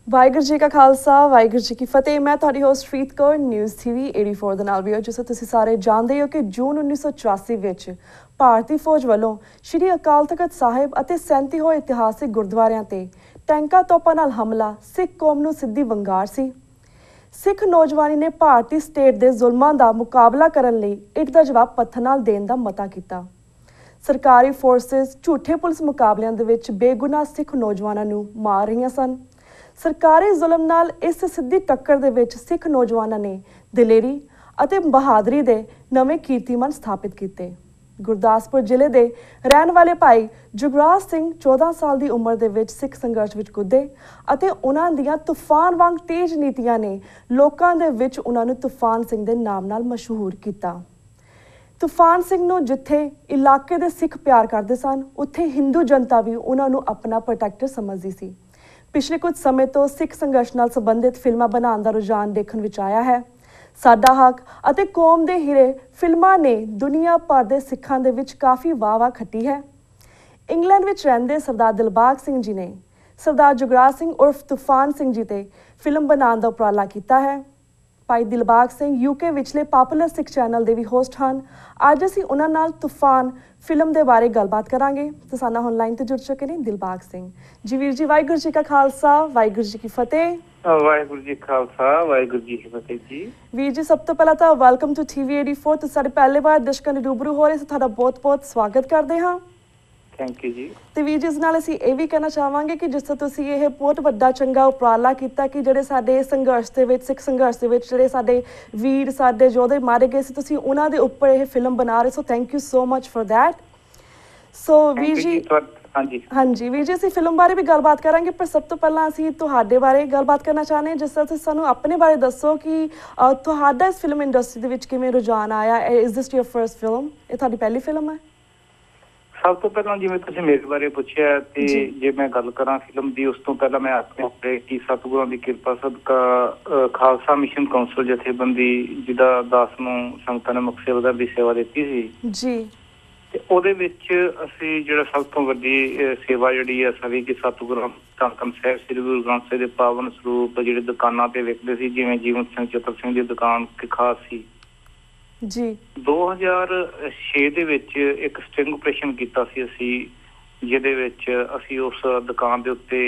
ਵਾਹਿਗੁਰੂ ਜੀ ਕਾ ਖਾਲਸਾ ਵਾਹਿਗੁਰੂ ਜੀ ਕੀ ਫਤਿਹ। मैं ਤੁਹਾਡੀ host Farid Kaur news TV 84 ਦੇ ਨਾਲ ਵੀ। ਜਿਸ ਤਰ੍ਹਾਂ ਤੁਸੀਂ ਸਾਰੇ ਜਾਣਦੇ ਹੋ ਕਿ ਜੂਨ 1984 ਵਿੱਚ ਭਾਰਤੀ ਫੌਜ ਵੱਲੋਂ ਸ਼੍ਰੀ ਅਕਾਲ ਤਖਤ ਸਾਹਿਬ ਅਤੇ 37 ਹੋਏ ਇਤਿਹਾਸਿਕ ਗੁਰਦੁਆਰਿਆਂ ਤੇ ਟੈਂਕਾਂ ਤੋਪਾਂ ਨਾਲ ਹਮਲਾ ਸਿੱਖ ਕੌਮ ਨੂੰ ਸਿੱਧੀ ਵੰਗਾਰ ਸੀ। ਸਿੱਖ ਨੌਜਵਾਨੀ ਨੇ ਭਾਰਤੀ ਸਟੇਟ ਦੇ ਜ਼ੁਲਮਾਂ ਦਾ ਮੁਕਾਬਲਾ ਕਰਨ ਲਈ ਇੱਟ ਦਾ ਜਵਾਬ ਪੱਥਰ ਨਾਲ ਦੇਣ ਦਾ ਮਤਾ ਕੀਤਾ। ਸਰਕਾਰੀ ਫੋਰਸਿਸ ਝੂਠੇ ਪੁਲਿਸ ਮੁਕਾਬਲਿਆਂ ਦੇ ਵਿੱਚ ਬੇਗੁਨਾਹ ਸਿੱਖ ਨੌਜਵਾਨਾਂ ਨੂੰ ਮਾਰ ਰਹੀਆਂ ਸਨ। ਸਰਕਾਰੀ ਜ਼ੁਲਮ ਨਾਲ ਇਸ ਸਿੱਧੀ ਟੱਕਰ ਦੇ ਵਿੱਚ ਸਿੱਖ ਨੌਜਵਾਨਾਂ ਨੇ ਦਲੇਰੀ ਅਤੇ ਬਹਾਦਰੀ ਦੇ ਨਵੇਂ ਕੀਰਤੀਮਾਨ ਸਥਾਪਿਤ ਕੀਤੇ। ਗੁਰਦਾਸਪੁਰ ਜ਼ਿਲ੍ਹੇ ਦੇ ਰਹਿਣ ਵਾਲੇ ਭਾਈ ਜੁਗਰਾਜ ਸਿੰਘ 14 ਸਾਲ ਦੀ ਉਮਰ ਦੇ ਵਿੱਚ ਸਿੱਖ ਸੰਘਰਸ਼ ਵਿੱਚ ਕੁੱਦੇ ਅਤੇ ਉਹਨਾਂ ਦੀਆਂ ਤੂਫਾਨ ਵਾਂਗ ਤੇਜ਼ ਨੀਤੀਆਂ ਨੇ ਲੋਕਾਂ ਦੇ ਵਿੱਚ ਉਹਨਾਂ ਨੂੰ ਤੂਫਾਨ ਸਿੰਘ ਦੇ ਨਾਮ ਨਾਲ ਮਸ਼ਹੂਰ ਕੀਤਾ। ਤੂਫਾਨ ਸਿੰਘ ਨੂੰ ਜਿੱਥੇ ਇਲਾਕੇ ਦੇ ਸਿੱਖ ਪਿਆਰ ਕਰਦੇ ਸਨ, ਉੱਥੇ ਹਿੰਦੂ ਜਨਤਾ ਵੀ ਉਹਨਾਂ ਨੂੰ ਆਪਣਾ ਪ੍ਰੋਟੈਕਟਰ ਸਮਝਦੀ ਸੀ। ਪਿਛਲੇ ਕੁਝ ਸਮੇਂ ਤੋਂ ਸਿੱਖ ਸੰਘਰਸ਼ ਨਾਲ ਸੰਬੰਧਿਤ ਫਿਲਮਾਂ ਬਣਾਉਣ ਦਾ ਰੁਝਾਨ ਦੇਖਣ ਵਿੱਚ ਆਇਆ ਹੈ। ਸਾਡਾ ਹੱਕ ਅਤੇ ਕੌਮ ਦੇ ਹੀਰੇ ਫਿਲਮਾਂ ਨੇ ਦੁਨੀਆ ਭਰ ਦੇ ਸਿੱਖਾਂ ਦੇ ਵਿੱਚ ਕਾਫੀ ਵਾਹ ਖੱਟੀ ਹੈ। ਇੰਗਲੈਂਡ ਵਿੱਚ ਰਹਿੰਦੇ ਸਰਦਾਰ ਦਿਲਬਾਗ ਸਿੰਘ ਜੀ ਨੇ ਸਰਦਾਰ ਜੁਗਰਾਜ ਸਿੰਘ ਉਰਫ ਤੂਫਾਨ ਸਿੰਘ ਜੀ ਤੇ ਫਿਲਮ ਬਣਾਉਣ ਦਾ ਉਪਰਾਲਾ ਕੀਤਾ ਹੈ। ਭਾਈ ਦਿਲਬਾਗ ਸਿੰਘ UK ਵਿਚਲੇ ਪਾਪੂਲਰ ਸਿੱਖ ਚੈਨਲ ਦੇ ਵੀ ਹੋਸਟ ਹਨ। ਅੱਜ ਅਸੀਂ ਉਹਨਾਂ ਨਾਲ ਤੂਫਾਨ ਫਿਲਮ ਦੇ ਬਾਰੇ ਗੱਲਬਾਤ ਕਰਾਂਗੇ। ਤੇ ਸਾਡਾ ਹੁਣ ਲਾਈਨ ਤੇ ਜੁੜ ਚੁੱਕੇ ਨੇ ਦਿਲਬਾਗ ਸਿੰਘ ਜੀ। ਵੀਰ ਜੀ ਵਾਹਿਗੁਰੂ ਜੀ ਕਾ ਖਾਲਸਾ ਵਾਹਿਗੁਰੂ ਜੀ ਕੀ ਫਤਿਹ। ਵਾਹਿਗੁਰੂ ਜੀ ਖਾਲਸਾ ਵਾਹਿਗੁਰੂ ਜੀ ਕੀ ਫਤਿਹ ਜੀ। ਵੀਰ ਜੀ ਸਭ ਤੋਂ ਪਹਿਲਾਂ ਤਾਂ ਵੈਲਕਮ ਟੂ TV 84। ਤੁਸੀਂ ਸਾਡੇ ਪਹਿਲੇ ਵਾਰ ਦਰਸ਼ਕਾਂ ਦੇ ਰੂਬਰੂ ਹੋ ਰਹੇ, ਤੁਹਾਡਾ ਬਹੁਤ ਬਹੁਤ ਸਵਾਗਤ ਕਰਦੇ ਹਾਂ। ਥੈਂਕ ਯੂ ਜੀ। ਤੇ ਵੀਰ ਜੀ ਇਸ ਨਾਲ ਅਸੀਂ ਇਹ ਵੀ ਕਹਿਣਾ ਚਾਹਾਂਗੇ ਕਿ ਜਿਸ ਤਰ੍ਹਾਂ ਤੁਸੀਂ ਇਹ ਬਹੁਤ ਵੱਡਾ ਚੰਗਾ ਉਪਰਾਲਾ ਕੀਤਾ ਕਿ ਜਿਹੜੇ ਸਾਡੇ ਸੰਘਰਸ਼ ਦੇ ਵਿੱਚ ਸਿੱਖ ਸੰਘਰਸ਼ ਦੇ ਵਿੱਚ ਜਿਹੜੇ ਸਾਡੇ ਵੀਰ ਸਾਡੇ ਯੋਧੇ ਮਾਰੇ ਗਏ ਸੀ, ਤੁਸੀਂ ਉਹਨਾਂ ਦੇ ਉੱਪਰ ਇਹ ਫਿਲਮ ਬਣਾ ਰਹੇ। So thank you so much for that. So ਵੀਰ ਜੀ ਹਾਂਜੀ ਵੀਰ ਜੀ ਅਸੀਂ ਫਿਲਮ ਬਾਰੇ ਵੀ ਗੱਲਬਾਤ ਕਰਾਂਗੇ, ਪਰ ਸਭ ਤੋਂ ਪਹਿਲਾਂ ਅਸੀਂ ਤੁਹਾਡੇ ਬਾਰੇ ਗੱਲਬਾਤ ਕਰਨਾ ਚਾਹੁੰਦੇ ਹਾਂ। ਜਿਸ ਤਰ੍ਹਾਂ ਤੁਸੀਂ ਸਾਨੂੰ ਆਪਣੇ ਬਾਰੇ ਦੱਸੋ ਕਿ ਤੁਹਾਡਾ ਇਸ ਫਿਲਮ ਇੰਡਸਟਰੀ ਦੇ ਵਿੱਚ ਕਿਵੇਂ ਰੁਝਾਨ ਆਇਆ। Is this your first film? ਇਹ ਤੁਹਾਡੀ ਪਹਿਲੀ ਫਿਲਮ ਹੈ? ਸਭ ਤੋਂ ਪਹਿਲਾਂ ਜਿਵੇਂ ਤੁਸੀਂ ਮੇਰੇ ਬਾਰੇ ਪੁੱਛਿਆ ਤੇ ਜੇ ਮੈਂ ਗੱਲ ਕਰਾਂ ਫਿਲਮ ਦੀ, ਉਸ ਤੋਂ ਪਹਿਲਾਂ ਮੈਂ ਆਪਣੇ ਕੀ ਸਤਿਗੁਰਾਂ ਦੀ ਕਿਰਪਾ ਸਦਕਾ ਖਾਲਸਾ ਮਿਸ਼ਨ ਕੌਂਸਲ ਜਥੇਬੰਦੀ ਜਿਹਦਾ 10 ਨੂੰ ਸੰਗਤਾਂ ਨੇ ਮੁੱਖ ਸੇਵਾਦਾਰ ਦੀ ਸੇਵਾ ਦਿੱਤੀ ਸੀ ਜੀ, ਤੇ ਉਹਦੇ ਵਿੱਚ ਅਸੀਂ ਜਿਹੜਾ ਸਭ ਤੋਂ ਵੱਡੀ ਸੇਵਾ ਜਿਹੜੀ ਹੈ ਸਾਡੀ ਕਿ ਸਤਿਗੁਰਾਂ ਧੰਨ ਸਾਹਿਬ ਸ੍ਰੀ ਗੁਰੂ ਗ੍ਰੰਥ ਸਾਹਿਬ ਦੇ ਪਾਵਨ ਸਰੂਪ ਜਿਹੜੇ ਦੁਕਾਨਾਂ ਤੇ ਵਿਕਦੇ ਸੀ, ਜਿਵੇਂ ਜੀਵਨ ਸਿੰਘ ਚਤਰ ਸਿੰਘ ਦੀ ਦੁਕਾਨ ਖਾਸ ਸੀ ਜੀ। 2006 ਦੇ ਵਿੱਚ ਇੱਕ ਸਟਿੰਗ ਆਪਰੇਸ਼ਨ ਕੀਤਾ ਸੀ ਅਸੀਂ, ਜਿਹਦੇ ਵਿੱਚ ਅਸੀਂ ਉਸ ਦੁਕਾਨ ਦੇ ਉੱਤੇ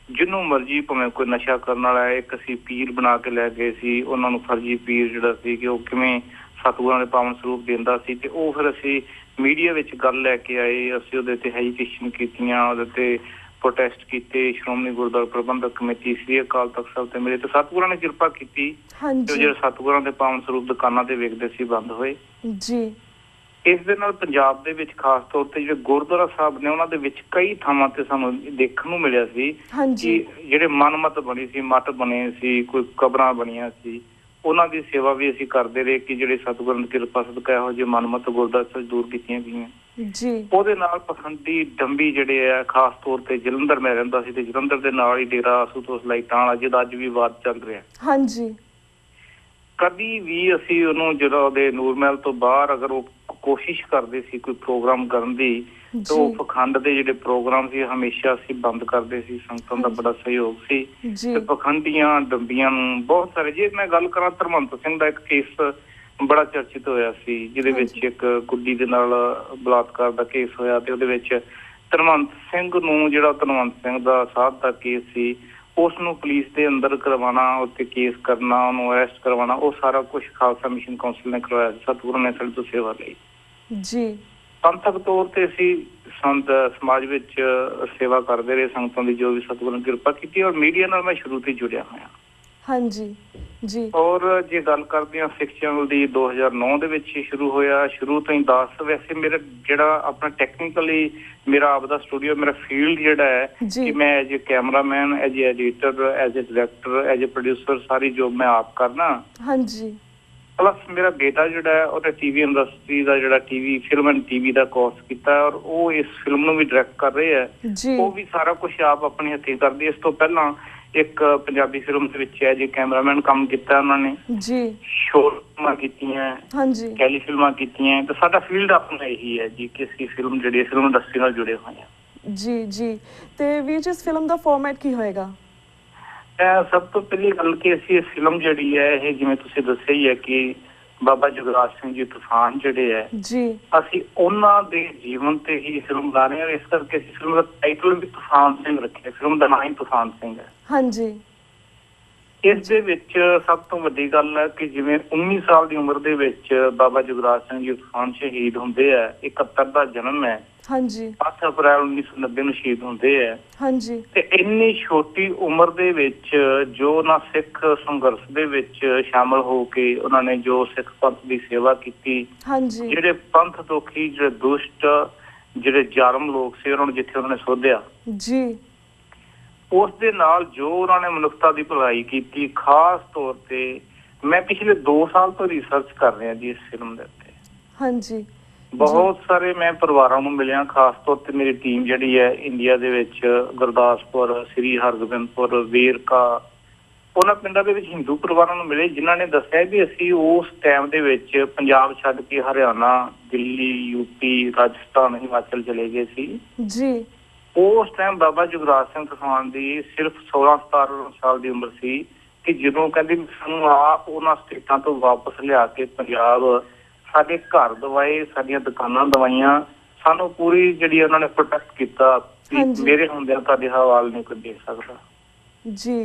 ਜਿਹਨੂੰ ਮਰਜ਼ੀ ਭਾਵੇਂ ਕੋਈ ਨਸ਼ਾ ਕਰਨ ਵਾਲਾ ਇੱਕ ਅਸੀਂ ਪੀਰ ਬਣਾ ਕੇ ਲੈ ਗਏ ਸੀ। ਉਹਨਾਂ ਨੂੰ ਫਰਜ਼ੀ ਪੀਰ ਜਿਹੜਾ ਸੀ ਕਿ ਉਹ ਕਿਵੇਂ ਸਤਿਗੁਰਾਂ ਦੇ ਪਾਵਨ ਸਰੂਪ ਦਿੰਦਾ ਸੀ, ਤੇ ਉਹ ਫਿਰ ਅਸੀਂ ਮੀਡੀਆ ਵਿੱਚ ਗੱਲ ਲੈ ਕੇ ਆਏ। ਅਸੀਂ ਉਹਦੇ ਤੇ ਐਜੀਟੇਸ਼ਨ ਕੀਤੀਆਂ, ਉਹਦੇ ਤੇ ਪ੍ਰੋਟੈਸਟ ਕੀਤੇ। ਸ਼੍ਰੋਮਣੀ ਗੁਰਦੁਆਰਾ ਪ੍ਰਬੰਧਕ ਕਮੇਟੀ ਸ੍ਰੀ ਅਕਾਲ ਤਖਤ ਸਾਹਿਬ ਤੇ ਮੇਰੇ ਤੇ ਸਤਿਗੁਰਾਂ ਨੇ ਕਿਰਪਾ ਕੀਤੀ ਤੇ ਜਿਹੜੇ ਸਤਿਗੁਰਾਂ ਦੇ ਪਾਵਨ ਸਰੂਪ ਦੁਕਾਨਾਂ ਤੇ ਵੇਚਦੇ ਸੀ ਬੰਦ ਹੋਏ ਜੀ। ਇਸ ਦੇ ਨਾਲ ਪੰਜਾਬ ਦੇ ਵਿੱਚ ਖਾਸ ਤੌਰ ਤੇ ਜਿਹੜੇ ਗੁਰਦੁਆਰਾ ਸਾਹਿਬ ਨੇ ਉਹਨਾਂ ਦੇ ਵਿੱਚ ਕਈ ਥਾਵਾਂ ਤੇ ਸਾਨੂੰ ਦੇਖਣ ਨੂੰ ਮਿਲਿਆ ਸੀ ਕਿ ਜਿਹੜੇ ਮਨਮਤ ਬਣੀ ਸੀ, ਮੱਠ ਬਣੇ ਸੀ, ਕੋਈ ਕਬਰਾਂ ਬਣੀਆਂ ਸੀ, ਉਹਨਾਂ ਦੀ ਸੇਵਾ ਵੀ ਅਸੀਂ ਕਰਦੇ ਰਹੇ ਕਿ ਜਿਹੜੇ ਸਤਿਗੁਰਾਂ ਦੀ ਕਿਰਪਾ ਸਦਕਾ ਇਹੋ ਜਿਹੇ ਮਨਮਤ ਗੁਰਦੁਆਰਾ ਦੂਰ ਕੀਤੀਆਂ ਗਈਆਂ ਜੀ। ਉਹਦੇ ਨਾਲ ਪਖੰਡੀ ਡੰਬੀ ਜਿਹੜੇ ਆ ਖਾਸ ਤੌਰ ਤੇ ਜਲੰਧਰ ਮੈਂ ਰਹਿੰਦਾ ਸੀ ਤੇ ਜਲੰਧਰ ਦੇ ਨਾਲ ਹੀ ਡੇਰਾ ਆਸੂਤੋਸ ਲਾਈਟਾਂ ਵਾਲਾ ਜਿਹਦਾ ਅੱਜ ਵੀ ਵਾਦ ਚੱਲ ਰਿਹਾ ਹਾਂਜੀ। ਕਦੀ ਵੀ ਅਸੀਂ ਉਹਨੂੰ ਜਦੋਂ ਉਹਦੇ ਨੂਰਮਹਿਲ ਤੋਂ ਬਾਹਰ ਅਗਰ ਉਹ ਕੋਸ਼ਿਸ਼ ਕਰਦੇ ਸੀ ਕੋਈ ਪ੍ਰੋਗਰਾਮ ਕਰਨ ਦੀ, ਤਾਂ ਉਹ ਪਖੰਡ ਦੇ ਜਿਹੜੇ ਪ੍ਰੋਗਰਾਮ ਸੀ ਹਮੇਸ਼ਾ ਅਸੀਂ ਬੰਦ ਕਰਦੇ ਸੀ। ਸੰਗਤਾਂ ਦਾ ਬੜਾ ਸਹਿਯੋਗ ਸੀ ਤੇ ਪਖੰਡੀਆਂ ਡੰਬੀਆਂ ਨੂੰ ਬਹੁਤ ਸਾਰੇ, ਜੇ ਮੈਂ ਗੱਲ ਕਰਾਂ ਧਰਮੰਤ ਸਿੰਘ ਦਾ ਇੱਕ ਕੇਸ ਬੜਾ ਚਰਚਿਤ ਹੋਇਆ ਸੀ, ਜਿਹਦੇ ਵਿੱਚ ਇੱਕ ਗੁੱਡੀ ਦੇ ਨਾਲ ਬਲਾਤਕਾਰ ਦਾ ਕੇਸ ਹੋਇਆ ਤੇ ਉਹਦੇ ਵਿੱਚ ਧਰਮੰਤ ਸਿੰਘ ਨੂੰ, ਜਿਹੜਾ ਧਰਮੰਤ ਸਿੰਘ ਦਾ ਸਾਧ ਦਾ ਕੇਸ ਸੀ, ਉਸ ਨੂੰ ਪੁਲਿਸ ਦੇ ਅੰਦਰ ਕਰਵਾਉਣਾ, ਉੱਤੇ ਕੇਸ ਕਰਨਾ, ਉਹਨੂੰ ਅਰੈਸਟ ਕਰਵਾਉਣਾ, ਉਹ ਸਾਰਾ ਕੁਛ ਖਾਲਸਾ ਮਿਸ਼ਨ ਕੌਂਸਲ ਨੇ ਕਰਵਾਇਆ ਸੀ। ਸਤਿਗੁਰਾਂ ਨੇ ਸਾਡੇ ਤੋਂ ਸੇਵਾ ਲਈ ਜੀ। ਪੰਥਕ ਤੌਰ ਤੇ ਅਸੀਂ ਸੰਤ ਸਮਾਜ ਵਿੱਚ ਸੇਵਾ ਕਰਦੇ ਰਹੇ, ਸੰਗਤਾਂ ਦੀ ਜੋ ਵੀ ਸਤਿਗੁਰਾਂ ਨੇ ਕਿਰਪਾ ਕੀਤੀ, ਔਰ ਮੀਡੀਆ ਨਾਲ ਮੈਂ ਸ਼ੁਰੂ ਤੋਂ ਹੀ ਜੁੜਿਆ ਹੋਇਆ ਹਾਂਜੀ ਜੀ। ਔਰ ਜੇ ਗੱਲ ਕਰਦੇ ਹਾਂ ਸਿੱਖ ਚੈਨਲ ਦੀ, 2009 ਦੇ ਵਿੱਚ ਹੀ ਸ਼ੁਰੂ ਹੋਇਆ। ਸ਼ੁਰੂ ਤੋਂ ਹੀ 10 ਵੈਸੇ ਮੇਰਾ ਜਿਹੜਾ ਆਪਣਾ ਟੈਕਨੀਕਲੀ ਮੇਰਾ ਆਪਦਾ ਸਟੂਡੀਓ, ਮੇਰਾ ਫੀਲਡ ਜਿਹੜਾ ਹੈ ਕਿ ਮੈਂ as a cameraman, as a editor, as a director, as a producer sorry job ਮੈਂ ਆਪ ਕਰਨਾ ਹਾਂਜੀ। ਪਲੱਸ ਮੇਰਾ ਬੇਟਾ ਜਿਹੜਾ ਹੈ ਉਹਨੇ TV ਇੰਡਸਟਰੀ ਦਾ ਜਿਹੜਾ film and TV the course ਕੀਤਾ, ਔਰ ਉਹ ਇਸ ਫਿਲਮ ਨੂੰ ਵੀ ਡਾਇਰੈਕਟ ਕਰ ਰਹੇ ਹੈ। ਉਹ ਵੀ ਸਾਰਾ ਕੁਛ ਆਪ ਆਪਣੇ ਹੱਥੀਂ ਕਰਦੇ। ਇਸ ਤੋਂ ਪਹਿਲਾਂ ਇੱਕ ਪੰਜਾਬੀ ਫਿਲਮ ਦੇ ਵਿੱਚ ਐਜ ਏ ਕੈਮਰਾਮੈਨ ਕੰਮ ਕੀਤਾ ਉਹਨਾਂ ਨੇ ਜੀ। ਸ਼ੋਰਟ ਫਿਲਮਾਂ ਕੀਤੀਆਂ ਹਾਂਜੀ, ਟੈਲੀ ਫਿਲਮਾਂ ਕੀਤੀਆਂ। ਤੇ ਸਾਡਾ ਫੀਲਡ ਆਪਣਾ ਇਹੀ ਹੈ ਜੀ ਕਿ ਅਸੀਂ ਫਿਲਮ ਜਿਹੜੀ ਫਿਲਮ ਇੰਡਸਟਰੀ ਨਾਲ ਜੁੜੇ ਹੋਏ ਹਾਂ ਜੀ ਜੀ। ਤੇ ਵੀਰ ਜੀ ਇਸ ਫਿਲਮ ਦਾ ਫਾਰਮੈਟ ਕੀ ਹੋਏਗਾ? ਸਭ ਤੋਂ ਪਹਿਲੀ ਗੱਲ ਕਿ ਅਸੀਂ ਇਹ ਫਿਲਮ ਜਿਹੜੀ ਹੈ ਇਹ ਜਿਵੇਂ ਤੁਸੀਂ ਦੱਸਿਆ ਹੀ ਹੈ ਕਿ ਬਾਬਾ ਜੁਗਰਾਜ ਸਿੰਘ ਜੀ ਤੂਫਾਨ ਜਿਹੜੇ ਹੈ ਜੀ ਅਸੀਂ ਉਹਨਾਂ ਦੇ ਜੀਵਨ ਤੇ ਹੀ ਫਿਲਮ ਬਣਾ ਰਹੇ ਹਾਂ। ਇਸ ਕਰਕੇ ਅਸੀਂ ਫਿਲਮ ਦਾ ਟਾਈਟਲ ਵੀ ਤੂਫਾਨ ਸਿੰਘ ਰੱਖਿਆ। ਫਿਲਮ ਦਾ ਨਾਮ ਹੀ ਤੂਫਾਨ ਸਿੰਘ ਹੈ। ਹਾਂਜੀ। ਇਸ ਦੇ ਵਿੱਚ ਸਭ ਤੋਂ ਵੱਡੀ ਗੱਲ ਹੈ ਕਿ ਜਿਵੇਂ 19 ਸਾਲ ਦੀ ਉਮਰ ਦੇ ਵਿੱਚ ਬਾਬਾ ਜੁਗਰਾਜ ਸਿੰਘ ਜੀ ਤੂਫਾਨ ਸ਼ਹੀਦ ਹੁੰਦੇ ਆ। 71 ਦਾ ਜਨਮ ਹੈ। ਹਾਂਜੀ। 8 ਅਪ੍ਰੈਲ 1990 ਨੂੰ ਸ਼ਹੀਦ ਹੁੰਦੇ ਆ। ਹਾਂਜੀ। ਤੇ ਇੰਨੀ ਛੋਟੀ ਉਮਰ ਦੇ ਵਿੱਚ ਜੋ ਨਾ ਸਿੱਖ ਸੰਘਰਸ਼ ਦੇ ਵਿੱਚ ਸ਼ਾਮਲ ਹੋ ਕੇ ਉਹਨਾਂ ਨੇ ਜੋ ਸਿੱਖ ਪੰਥ ਦੀ ਸੇਵਾ ਕੀਤੀ। ਹਾਂਜੀ। ਜਿਹੜੇ ਪੰਥ ਦੋਖੀ, ਜਿਹੜੇ ਦੁਸ਼ਟ, ਜਿਹੜੇ ਜ਼ਾਲਮ ਲੋਕ ਸੀ ਉਹਨਾਂ ਨੂੰ ਜਿੱਥੇ ਉਹਨਾਂ ਨੇ ਸੋਧਿਆ ਜੀ, ਉਸ ਦੇ ਨਾਲ ਜੋ ਉਹਨਾਂ ਨੇ ਮਨੁੱਖਤਾ ਦੀ ਭਲਾਈ ਕੀਤੀ। ਖਾਸ ਤੌਰ ਤੇ ਮੈਂ ਪਿਛਲੇ 2 ਸਾਲ ਤੋਂ ਰਿਸਰਚ ਕਰ ਰਿਹਾ ਜੀ ਇਸ ਫਿਲਮ ਦੇ ਉੱਤੇ। ਹਾਂਜੀ। ਬਹੁਤ ਸਾਰੇ ਮੈਂ ਪਰਿਵਾਰਾਂ ਨੂੰ ਮਿਲਿਆ। ਖਾਸ ਤੌਰ ਤੇ ਮੇਰੀ ਟੀਮ ਜਿਹੜੀ ਹੈ ਇੰਡੀਆ ਦੇ ਵਿੱਚ ਗੁਰਦਾਸਪੁਰ, ਸ੍ਰੀ ਹਰਗੋਬਿੰਦਪੁਰ, ਵੇਰਕਾ, ਉਹਨਾਂ ਪਿੰਡਾਂ ਦੇ ਵਿੱਚ ਹਿੰਦੂ ਪਰਿਵਾਰਾਂ ਨੂੰ ਮਿਲੇ ਜਿਨ੍ਹਾਂ ਨੇ ਦੱਸਿਆ ਵੀ ਅਸੀਂ ਉਸ ਟਾਈਮ ਦੇ ਵਿੱਚ ਪੰਜਾਬ ਛੱਡ ਕੇ ਹਰਿਆਣਾ, ਦਿੱਲੀ, ਯੂਪੀ, ਰਾਜਸਥਾਨ, ਹਿਮਾਚਲ ਚਲੇ ਗਏ ਸੀ ਜੀ। ਉਸ ਟਾਈਮ ਬਾਬਾ ਜੁਗਰਾਜ ਸਿੰਘ ਤੂਫਾਨ ਦੀ ਸਿਰਫ 16-17 ਸਾਲ ਦੀ ਉਮਰ ਸੀ ਕਿ ਜਦੋਂ ਕਹਿੰਦੇ ਸਾਨੂੰ ਆਪ ਉਹਨਾਂ ਸਟੇਟਾਂ ਤੋਂ ਵਾਪਸ ਲਿਆ ਕੇ ਪੰਜਾਬ ਸਾਡੇ ਘਰ ਦਵਾਏ, ਸਾਡੀਆਂ ਦੁਕਾਨਾਂ ਦਵਾਈਆਂ, ਸਾਨੂੰ ਪੂਰੀ ਜਿਹੜੀ ਉਹਨਾਂ ਨੇ ਪ੍ਰੋਟੈਕਟ ਕੀਤਾ। ਮੇਰੇ ਹੁੰਦਿਆਂ ਤੁਹਾਡੇ ਹਵਾਲ ਨਹੀਂ ਕੋਈ ਦੇ ਸਕਦਾ। ਜੀ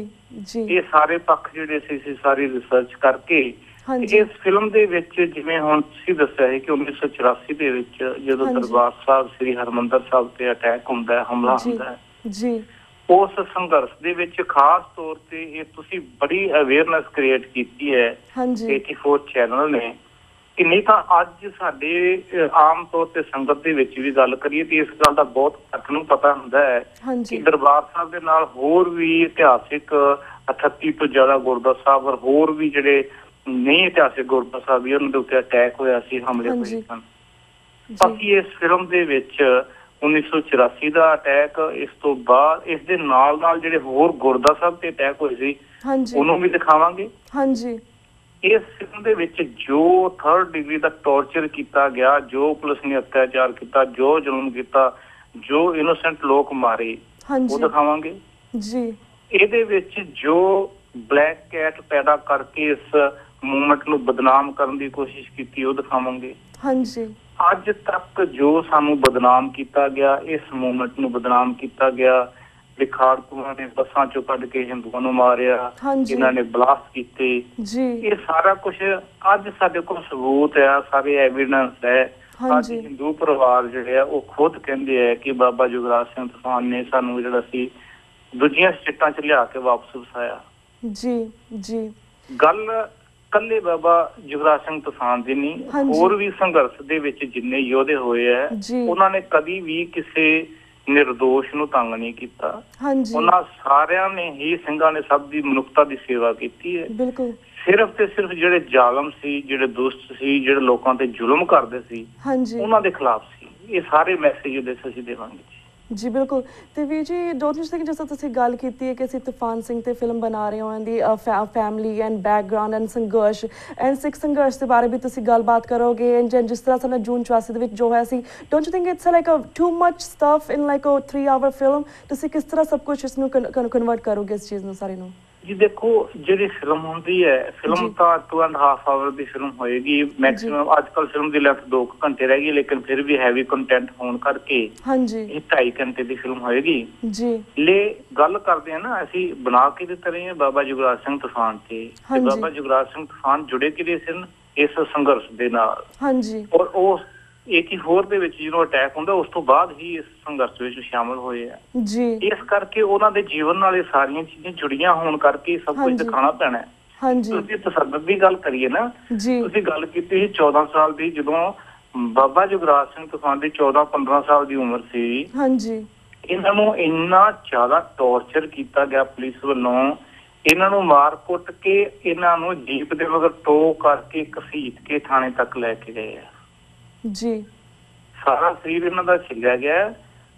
ਜੀ। ਇਹ ਸਾਰੇ ਪੱਖ ਜਿਹੜੇ ਸੀ ਸਾਰੀ ਰਿਸਰਚ ਕਰਕੇ ਇਸ ਫਿਲਮ ਦੇ ਵਿੱਚ ਜਿਵੇਂ ਹੁਣ ਤੁਸੀਂ ਦੱਸਿਆ ਹੈ ਕਿ 1984 ਦੇ ਵਿੱਚ ਜਦੋਂ ਦਰਬਾਰ ਸਾਹਿਬ ਸ੍ਰੀ ਹਰਿਮੰਦਰ ਸਾਹਿਬ ਤੇ ਅਟੈਕ ਹੁੰਦਾ ਹੈ, ਹਮਲਾ ਹੁੰਦਾ ਹੈ ਜੀ, ਉਸ ਸੰਘਰਸ਼ ਦੇ ਵਿੱਚ ਖਾਸ ਤੌਰ ਤੇ ਇਹ ਤੁਸੀਂ ਬੜੀ ਅਵੇਅਰਨੈਸ ਕ੍ਰੀਏਟ ਕੀਤੀ ਹੈ 84 ਚੈਨਲ ਨੇ ਕਿ ਨਹੀਂ ਤਾਂ ਅੱਜ ਸਾਡੇ ਆਮ ਤੌਰ ਤੇ ਸੰਗਤ ਦੇ ਵਿੱਚ ਵੀ ਗੱਲ ਕਰੀਏ ਤੇ ਇਸ ਗੱਲ ਦਾ ਬਹੁਤ ਘੱਟ ਨੂੰ ਪਤਾ ਹੁੰਦਾ ਹੈ ਕਿ ਦਰਬਾਰ ਸਾਹਿਬ ਦੇ ਨਾਲ ਹੋਰ ਵੀ ਇਤਿਹਾਸਿਕ 38 ਤੋਂ ਜ਼ਿਆਦਾ ਗੁਰਦੁਆਰਾ ਸਾਹਿਬ ਔਰ ਹੋਰ ਵੀ ਜਿਹੜੇ ਨਹੀਂ ਇਤਿਹਾਸਿਕ ਗੁਰਦੁਆਰਾ ਸਾਹਿਬ ਵੀ ਉਹਨਾਂ ਦੇ ਉੱਤੇ ਅਟੈਕ ਹੋਇਆ ਸੀ, ਹਮਲੇ ਹੋਏ ਸਨ। ਅਸੀਂ ਇਸ ਫਿਲਮ ਦੇ ਵਿੱਚ 1984 ਦਾ ਅਟੈਕ, ਇਸ ਤੋਂ ਬਾਅਦ ਇਸ ਦੇ ਨਾਲ ਨਾਲ ਜਿਹੜੇ ਹੋਰ ਗੁਰਦੁਆਰਾ ਸਾਹਿਬ ਤੇ ਅਟੈਕ ਹੋਏ ਸੀ ਉਹਨੂੰ ਵੀ ਦਿਖਾਵਾਂਗੇ। ਇਸ ਫਿਲਮ ਦੇ ਵਿੱਚ ਜੋ 3rd ਡਿਗਰੀ ਦਾ ਟੌਰਚਰ ਕੀਤਾ ਗਿਆ, ਜੋ ਪੁਲਿਸ ਨੇ ਅਤਿਆਚਾਰ ਕੀਤਾ, ਜੋ ਜ਼ੁਲਮ ਕੀਤਾ, ਜੋ ਇਨੋਸੈਂਟ ਲੋਕ ਮਾਰੇ, ਉਹ ਦਿਖਾਵਾਂਗੇ ਜੀ। ਇਹਦੇ ਵਿੱਚ ਜੋ ਬਲੈਕ ਕੈਟ ਪੈਦਾ ਕਰਕੇ ਇਸ ਮੂਵਮੈਂਟ ਨੂੰ ਬਦਨਾਮ ਕਰਨ ਦੀ ਕੋਸ਼ਿਸ਼ ਕੀਤੀ ਉਹ ਦਿਖਾਵਾਂਗੇ। ਅੱਜ ਤੱਕ ਜੋ ਸਾਨੂੰ ਬਦਨਾਮ ਕੀਤਾ ਗਿਆ, ਇਸ ਮੂਵਮੈਂਟ ਨੂੰ ਬਦਨਾਮ ਕੀਤਾ ਗਿਆ, ਲਿਖਾੜਕੂਆਂ ਨੇ ਬੱਸਾਂ ਚੋਂ ਕੱਢ ਕੇ ਹਿੰਦੂਆਂ ਨੂੰ ਮਾਰਿਆ, ਜਿਨ੍ਹਾਂ ਨੇ ਬਲਾਸਟ ਕੀਤੇ, ਇਹ ਸਾਰਾ ਕੁਝ ਅੱਜ ਸਾਡੇ ਕੋਲ ਸਬੂਤ ਹੈ, ਸਾਰੇ ਐਵੀਡੈਂਸ ਹੈ। ਅੱਜ ਹਿੰਦੂ ਪਰਿਵਾਰ ਜਿਹੜੇ ਆ ਉਹ ਖੁਦ ਕਹਿੰਦੇ ਆ ਕਿ ਬਾਬਾ ਜੁਗਰਾਜ ਸਿੰਘ ਤੂਫਾਨ ਨੇ ਸਾਨੂੰ ਜਿਹੜਾ ਸੀ ਦੂਜੀਆਂ ਸਟੇਟਾਂ 'ਚ ਲਿਆ ਕੇ ਵਾਪਸ ਵਸਾਇਆ ਜੀ। ਗੱਲ ਕੱਲੇ ਬਾਬਾ ਜੁਗਰਾਜ ਸਿੰਘ ਤੂਫਾਨ ਦੀ ਨਹੀਂ, ਹੋਰ ਵੀ ਸੰਘਰਸ਼ ਦੇ ਵਿੱਚ ਜਿੰਨੇ ਯੋਧੇ ਹੋਏ ਆ ਉਹਨਾਂ ਨੇ ਕਦੀ ਵੀ ਕਿਸੇ ਨਿਰਦੋਸ਼ ਨੂੰ ਤੰਗ ਨਹੀਂ ਕੀਤਾ। ਉਹਨਾਂ ਸਾਰਿਆਂ ਨੇ ਹੀ ਸਿੰਘਾਂ ਨੇ ਸਭ ਦੀ ਮਨੁੱਖਤਾ ਦੀ ਸੇਵਾ ਕੀਤੀ ਹੈ। ਸਿਰਫ ਤੇ ਸਿਰਫ ਜਿਹੜੇ ਜ਼ਾਲਮ ਸੀ, ਜਿਹੜੇ ਦੁਸ਼ਟ ਸੀ, ਜਿਹੜੇ ਲੋਕਾਂ ਤੇ ਜ਼ੁਲਮ ਕਰਦੇ ਸੀ, ਉਹਨਾਂ ਦੇ ਖਿਲਾਫ ਸੀ। ਇਹ ਸਾਰੇ ਮੈਸੇਜ ਉਹਦੇ ਅਸੀਂ ਦੇਵਾਂਗੇ ਜੀ। ਬਿਲਕੁਲ। ਤੇ ਵੀਰ ਜੀ, ਡੋਂਟ ਯੂ ਥਿੰਕ, ਜਿਸ ਤਰ੍ਹਾਂ ਤੁਸੀਂ ਗੱਲ ਕੀਤੀ ਹੈ ਕਿ ਅਸੀਂ ਤੂਫਾਨ ਸਿੰਘ ਤੇ ਫਿਲਮ ਬਣਾ ਰਹੇ ਹਾਂ, ਦੀ ਫੈਮਿਲੀ ਐਂਡ ਬੈਕਗਰਾਉਂਡ ਐਂਡ ਸੰਘਰਸ਼ ਐਂਡ ਸਿੱਖ ਸੰਘਰਸ਼ ਦੇ ਬਾਰੇ ਵੀ ਤੁਸੀਂ ਗੱਲਬਾਤ ਕਰੋਗੇ, ਐਂਡ ਜਿਸ ਤਰ੍ਹਾਂ ਸਾਨੂੰ ਜੂਨ 84 ਦੇ ਵਿੱਚ ਜੋ ਹੋਇਆ ਸੀ, don't you think it's like too much stuff in like a 3 hour film? ਤੁਸੀਂ ਕਿਸ ਤਰ੍ਹਾਂ ਸਭ ਕੁਝ ਇਸ ਨੂੰ ਕਨਵਰਟ ਕਰੋਗੇ, ਇਸ ਚੀਜ਼ ਨੂੰ ਸਾਰੇ ਨੂੰ? ਜੀ ਦੇਖੋ, ਜਿਹੜੀ ਫਿਲਮ ਹੁੰਦੀ ਹੈ, ਫਿਲਮ ਤਾਂ 2.5 ਆਵਰ ਦੀ ਫਿਲਮ ਹੋਏਗੀ ਮੈਕਸਿਮਮ। ਅੱਜ ਕੱਲ ਫਿਲਮ ਦੀ ਲੈਂਥ 2 ਘੰਟੇ ਰਹਿ ਗਈ, ਲੇਕਿਨ ਫਿਰ ਵੀ ਹੈਵੀ ਕੰਟੈਂਟ ਹੋਣ ਕਰਕੇ ਇਹ 2.5 ਘੰਟੇ ਦੀ ਫਿਲਮ ਹੋਏਗੀ ਜੀ। ਗੱਲ ਕਰਦੇ ਆ ਨਾ, ਅਸੀਂ ਬਣਾ ਕੇ ਦਿੱਤੇ ਰਹੇ ਹਾਂ ਬਾਬਾ ਜੁਗਰਾਜ ਸਿੰਘ ਤੂਫਾਨ ਤੇ ਬਾਬਾ ਜੁਗਰਾਜ ਸਿੰਘ ਤੂਫਾਨ ਜੁੜੇ ਕਿਹੜੇ ਸਨ ਇਸ ਸੰਘਰਸ਼ ਦੇ ਨਾਲ, ਔਰ ਉਸ 84 ਦੇ ਵਿੱਚ ਜਦੋਂ ਅਟੈਕ ਹੁੰਦਾ ਉਸ ਤੋਂ ਬਾਅਦ ਹੀ ਇਸ ਸੰਘਰਸ਼ ਵਿੱਚ ਸ਼ਾਮਲ ਹੋਏ ਆ ਜੀ। ਇਸ ਕਰਕੇ ਉਹਨਾਂ ਦੇ ਜੀਵਨ ਨਾਲ ਇਹ ਸਾਰੀਆਂ ਚੀਜ਼ਾਂ ਜੁੜੀਆਂ ਹੋਣ ਕਰਕੇ ਸਭ ਕੁਝ ਦਿਖਾਉਣਾ ਪੈਣਾ ਹੈ। ਤੁਸੀਂ ਤਸੱਦਦ ਦੀ ਗੱਲ ਕਰੀਏ ਨਾ, ਤੁਸੀਂ ਗੱਲ ਕੀਤੀ ਸੀ 14 ਸਾਲ ਦੀ, ਜਦੋਂ ਬਾਬਾ ਜੁਗਰਾਜ ਸਿੰਘ ਤੂਫਾਨ ਦੀ 14-15 ਸਾਲ ਦੀ ਉਮਰ ਸੀ, ਇਹਨਾਂ ਨੂੰ ਇੰਨਾ ਜ਼ਿਆਦਾ ਟੌਰਚਰ ਕੀਤਾ ਗਿਆ ਪੁਲਿਸ ਵੱਲੋਂ, ਇਹਨਾਂ ਨੂੰ ਮਾਰ ਕੁੱਟ ਕੇ ਇਹਨਾਂ ਨੂੰ ਜੀਪ ਦੇ ਮਗਰ ਟੋ ਕਰਕੇ ਘਸੀਟ ਕੇ ਥਾਣੇ ਤੱਕ ਲੈ ਕੇ ਗਏ ਆ ਜੀ। ਸਾਰਾ ਸਰੀਰ ਇਹਨਾਂ ਦਾ ਛਿੱਲਿਆ ਗਿਆ।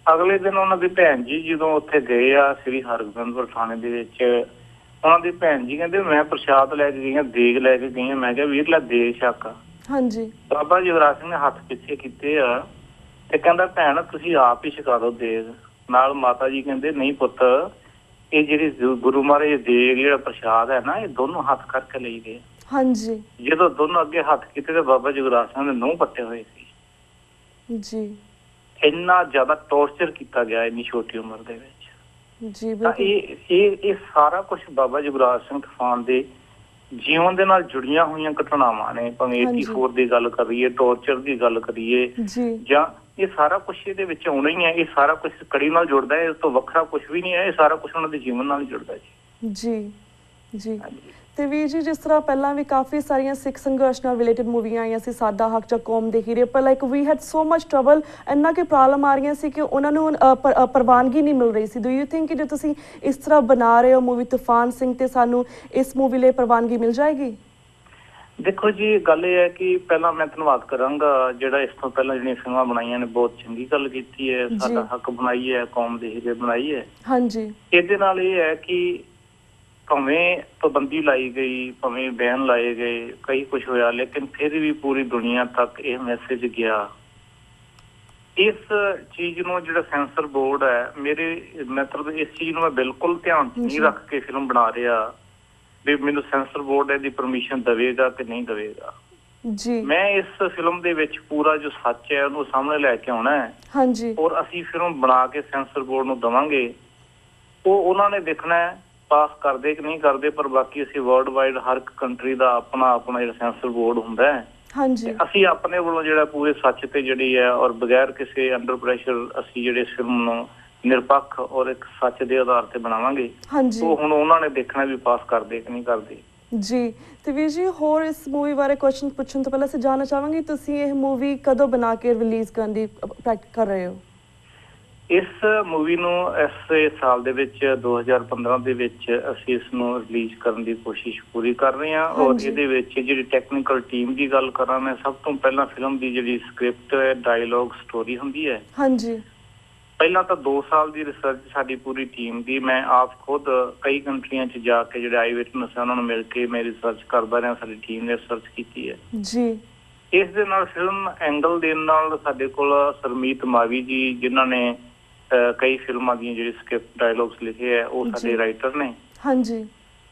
ਅਗਲੇ ਦਿਨ ਉਹਨਾਂ ਦੀ ਭੈਣ ਜੀ ਜਦੋਂ ਉੱਥੇ ਗਏ ਆ ਸ੍ਰੀ ਹਰਗੋਬਿੰਦਪੁਰ ਥਾਣੇ ਦੇ ਵਿੱਚ, ਉਹਨਾਂ ਦੀ ਭੈਣ ਜੀ ਕਹਿੰਦੇ ਮੈਂ ਪ੍ਰਸ਼ਾਦ ਲੈ ਕੇ ਗਈ ਹਾਂ, ਦੇਗ ਲੈ ਕੇ ਗਈ ਹਾਂ। ਮੈਂ ਕਿਹਾ ਵੀਰ ਲੈ ਦੇ ਛੱਕ। ਬਾਬਾ ਜੁਗਰਾਜ ਸਿੰਘ ਨੇ ਹੱਥ ਪਿੱਛੇ ਕੀਤੇ ਆ ਤੇ ਕਹਿੰਦਾ ਭੈਣ ਤੁਸੀਂ ਆਪ ਹੀ ਛਕਾ ਦਿਓ ਦੇਗ। ਨਾਲ ਮਾਤਾ ਜੀ ਕਹਿੰਦੇ ਨਹੀਂ ਪੁੱਤ, ਇਹ ਜਿਹੜੀ ਗੁਰੂ ਮਹਾਰਾਜ ਦੇ ਜਿਹੜਾ ਪ੍ਰਸ਼ਾਦ ਹੈ ਨਾ, ਇਹ ਦੋਨੋਂ ਹੱਥ ਕਰਕੇ ਲਈਦੇ। ਹਾਂਜੀ। ਜਦੋਂ ਦੋਨੋਂ ਅੱਗੇ ਹੱਥ ਕੀਤੇ ਤੇ ਬਾਬਾ ਜੁਗਰਾਜ ਸਿੰਘ ਦੇ ਨਹੁੰ ਪੱਟੇ ਹੋਏ ਸੀ ਜੀ। ਇੰਨਾ ਜ਼ਿਆਦਾ ਟੌਰਚਰ ਕੀਤਾ ਗਿਆ ਇੰਨੀ ਛੋਟੀ ਉਮਰ ਦੇ ਵਿੱਚ ਜੀ। ਤਾਂ ਇਹ ਸਾਰਾ ਕੁਝ ਬਾਬਾ ਜੁਗਰਾਜ ਸਿੰਘ ਤੂਫਾਨ ਦੇ ਜੀਵਨ ਦੇ ਨਾਲ ਜੁੜੀਆਂ ਹੋਈਆਂ ਘਟਨਾਵਾਂ ਨੇ। ਭਾਵੇਂ 84 ਦੀ ਗੱਲ ਕਰੀਏ, ਟੌਰਚਰ ਦੀ ਗੱਲ ਕਰੀਏ, ਜਾਂ ਇਹ ਸਾਰਾ ਕੁਝ ਇਹਦੇ ਵਿੱਚ ਆਉਣਾ ਹੀ ਹੈ। ਇਹ ਸਾਰਾ ਕੁਝ ਕੜੀ ਨਾਲ ਜੁੜਦਾ ਹੈ, ਇਸ ਤੋਂ ਵੱਖਰਾ ਕੁਝ ਵੀ ਨਹੀਂ ਹੈ। ਇਹ ਸਾਰਾ ਕੁਝ ਉਹਨਾਂ ਦੇ ਜੀਵਨ ਨਾਲ ਜੁੜਦਾ ਜੀ। ਜੀ। ਤੇ ਵੀਰ ਜੀ, ਜਿਸ ਤਰ੍ਹਾਂ ਪਹਿਲਾਂ ਵੀ ਕਾਫੀ ਸਾਰੀਆਂ ਸਿੱਖ ਸੰਘਰਸ਼ ਨਾਲ ਰਿਲੇਟਡ ਮੂਵੀਆਂ ਆਈਆਂ ਸੀ, ਸਾਡਾ ਹੱਕ ਜਾਂ ਕੌਮ ਦੇ ਹੀਰੇ, ਪਰ ਲਾਈਕ ਵੀ ਹੈਡ ਸੋ ਮਚ ਟਰਬਲ, ਇੰਨਾ ਕਿ ਪ੍ਰੋਬਲਮ ਆ ਰਹੀਆਂ ਸੀ ਕਿ ਉਹਨਾਂ ਨੂੰ ਪ੍ਰਵਾਨਗੀ ਨਹੀਂ ਮਿਲ ਰਹੀ ਸੀ। ਡੂ ਯੂ ਥਿੰਕ ਕਿ ਜੇ ਤੁਸੀਂ ਇਸ ਤਰ੍ਹਾਂ ਬਣਾ ਰਹੇ ਹੋ ਮੂਵੀ ਤੂਫਾਨ ਸਿੰਘ, ਤੇ ਸਾਨੂੰ ਇਸ ਮੂਵੀ ਲਈ ਪ੍ਰਵਾਨਗੀ ਮਿਲ ਜਾਏਗੀ? ਦੇਖੋ ਜੀ, ਗੱਲ ਇਹ ਹੈ ਕਿ ਪਹਿਲਾਂ ਮੈਂ ਧੰਨਵਾਦ ਕਰਾਂਗਾ ਜਿਹੜਾ ਇਸ ਤੋਂ ਪਹਿਲਾਂ ਜਿਹੜੀਆਂ ਫਿਲਮਾਂ ਬਣਾਈਆਂ ਨੇ, ਬਹੁਤ ਚੰਗੀ ਗੱਲ ਕੀਤੀ ਹੈ। ਸਾਡਾ ਹੱਕ ਬਣਾਈ ਹੈ, ਕੌਮ ਦੇ ਹੀਰੇ ਬਣਾਈ ਹੈ। ਹਾਂਜੀ। ਇਹਦੇ ਨਾਲ ਇਹ ਹੈ ਕਿ ਭਾਵੇਂ ਪਾਬੰਦੀ ਲਾਈ ਗਈ, ਭਾਵੇਂ ਬੈਨ ਲਾਏ ਗਏ, ਕਈ ਕੁਛ ਹੋਇਆ, ਲੇਕਿਨ ਫਿਰ ਵੀ ਪੂਰੀ ਦੁਨੀਆ ਤੱਕ ਇਹ ਮੈਸੇਜ ਗਿਆ। ਇਸ ਚੀਜ਼ ਨੂੰ ਜਿਹੜਾ ਸੈਂਸਰ ਬੋਰਡ ਹੈ, ਮੇਰੇ ਮਤਲਬ ਇਸ ਚੀਜ਼ ਨੂੰ ਮੈਂ ਬਿਲਕੁਲ ਧਿਆਨ ਨਹੀਂ ਰੱਖ ਕੇ ਫਿਲਮ ਬਣਾ ਰਿਹਾ ਵੀ ਮੈਨੂੰ ਸੈਂਸਰ ਬੋਰਡ ਇਹਦੀ ਪਰਮਿਸ਼ਨ ਦੇਵੇਗਾ ਕਿ ਨਹੀਂ ਦੇਵੇਗਾ। ਜੀ। ਮੈਂ ਇਸ ਫਿਲਮ ਦੇ ਵਿੱਚ ਪੂਰਾ ਜੋ ਸੱਚ ਹੈ ਉਹਨੂੰ ਸਾਹਮਣੇ ਲੈ ਕੇ ਆਉਣਾ ਹੈ। ਹਾਂਜੀ। ਔਰ ਅਸੀਂ ਫਿਲਮ ਬਣਾ ਕੇ ਸੈਂਸਰ ਬੋਰਡ ਨੂੰ ਦੇਵਾਂਗੇ, ਉਹ ਉਹਨਾਂ ਨੇ ਦੇਖਣਾ ਹੈ ਪਾਸ ਕਰਦੇ ਕਿ ਨਹੀਂ ਕਰਦੇ। ਪਰ ਬਾਕੀ ਅਸੀਂ ਵਰਲਡ ਵਾਈਡ ਹਰ ਇੱਕ ਕੰਟਰੀ ਦਾ ਆਪਣਾ ਆਪਣਾ ਜਿਹੜਾ ਸੈਂਸਰ ਬੋਰਡ ਹੁੰਦਾ ਹੈ। ਹਾਂਜੀ। ਅਸੀਂ ਆਪਣੇ ਵੱਲੋਂ ਜਿਹੜਾ ਪੂਰੇ ਸੱਚ ਤੇ ਜਿਹੜੀ ਹੈ ਔਰ ਬਗੈਰ ਕਿਸੇ ਅੰਡਰ ਪ੍ਰੈਸ਼ਰ ਅਸੀਂ ਜਿਹੜੇ ਫਿਲਮ ਨੂੰ ਨਿਰਪੱਖ ਔਰ ਇੱਕ ਸੱਚ ਦੇ ਆਧਾਰ ਤੇ ਬਣਾਵਾਂਗੇ। ਹਾਂਜੀ। ਉਹ ਹੁਣ ਉਹਨਾਂ ਨੇ ਦੇਖਣਾ ਵੀ ਪਾਸ ਕਰਦੇ ਕਿ ਨਹੀਂ ਕਰਦੇ। ਜੀ। ਤੇ ਵੀਰ ਜੀ, ਹੋਰ ਇਸ ਮੂਵੀ ਬਾਰੇ ਕੁਐਸਚਨ ਪੁੱਛਣ ਤੋਂ ਪਹਿਲਾਂ ਅਸੀਂ ਜਾਣਨਾ ਚਾਹਾਂਗੇ ਤੁਸੀਂ ਇਹ ਮੂਵੀ ਕਦੋਂ ਬਣਾ ਕੇ ਰਿਲੀਜ਼ ਕਰਨ ਦੀ ਪ੍ਰੈਕਟਿਸ ਕਰ ਰਹੇ ਹੋ? ਇਸ ਮੂਵੀ ਨੂੰ ਇਸ ਸਾਲ ਦੇ ਵਿੱਚ 2015 ਦੇ ਵਿੱਚ ਅਸੀਂ ਇਸ ਨੂੰ ਰਿਲੀਜ਼ ਕਰਨ ਦੀ ਕੋਸ਼ਿਸ਼ ਪੂਰੀ ਕਰ ਰਹੇ ਹਾਂ। ਔਰ ਇਹਦੇ ਵਿੱਚ ਜਿਹੜੀ ਟੈਕਨੀਕਲ ਟੀਮ ਦੀ ਗੱਲ ਕਰਾਂ ਮੈਂ, ਸਭ ਤੋਂ ਪਹਿਲਾਂ ਫਿਲਮ ਦੀ ਜਿਹੜੀ ਸਕ੍ਰਿਪਟ ਹੈ, ਡਾਇਲੋਗ, ਸਟੋਰੀ ਹੁੰਦੀ ਹੈ। ਹਾਂਜੀ। ਪਹਿਲਾਂ ਤਾਂ 2 ਸਾਲ ਦੀ ਰਿਸਰਚ ਸਾਡੀ ਪੂਰੀ ਟੀਮ ਦੀ। ਮੈਂ ਆਪ ਖੁਦ ਕਈ ਕੰਟਰੀਆਂ 'ਚ ਜਾ ਕੇ ਜਿਹੜੇ ਆਈ ਵਿਟਨੈਸ ਹੈ ਉਹਨਾਂ ਨੂੰ ਮਿਲ ਕੇ ਮੈਂ ਰਿਸਰਚ ਕਰਦਾ ਰਿਹਾ। ਸਾਡੀ ਟੀਮ ਨੇ ਰਿਸਰਚ ਕੀਤੀ ਹੈ ਜੀ। ਇਸ ਦੇ ਨਾਲ ਫਿਲਮ ਐਂਗਲ ਦੇਣ ਨਾਲ ਸਾਡੇ ਕੋਲ ਸਰਮੀਤ ਮਾਵੀ ਜੀ, ਜਿਨ੍ਹਾਂ ਨੇ ਕਈ ਫਿਲਮਾਂ ਦੀਆਂ ਜਿਹੜੀ ਸਕ੍ਰਿਪਟ ਡਾਇਲੋਗਸ ਲਿਖੇ ਹੈ, ਉਹ ਸਾਡੇ ਰਾਈਟਰ ਨੇ। ਹਾਂਜੀ।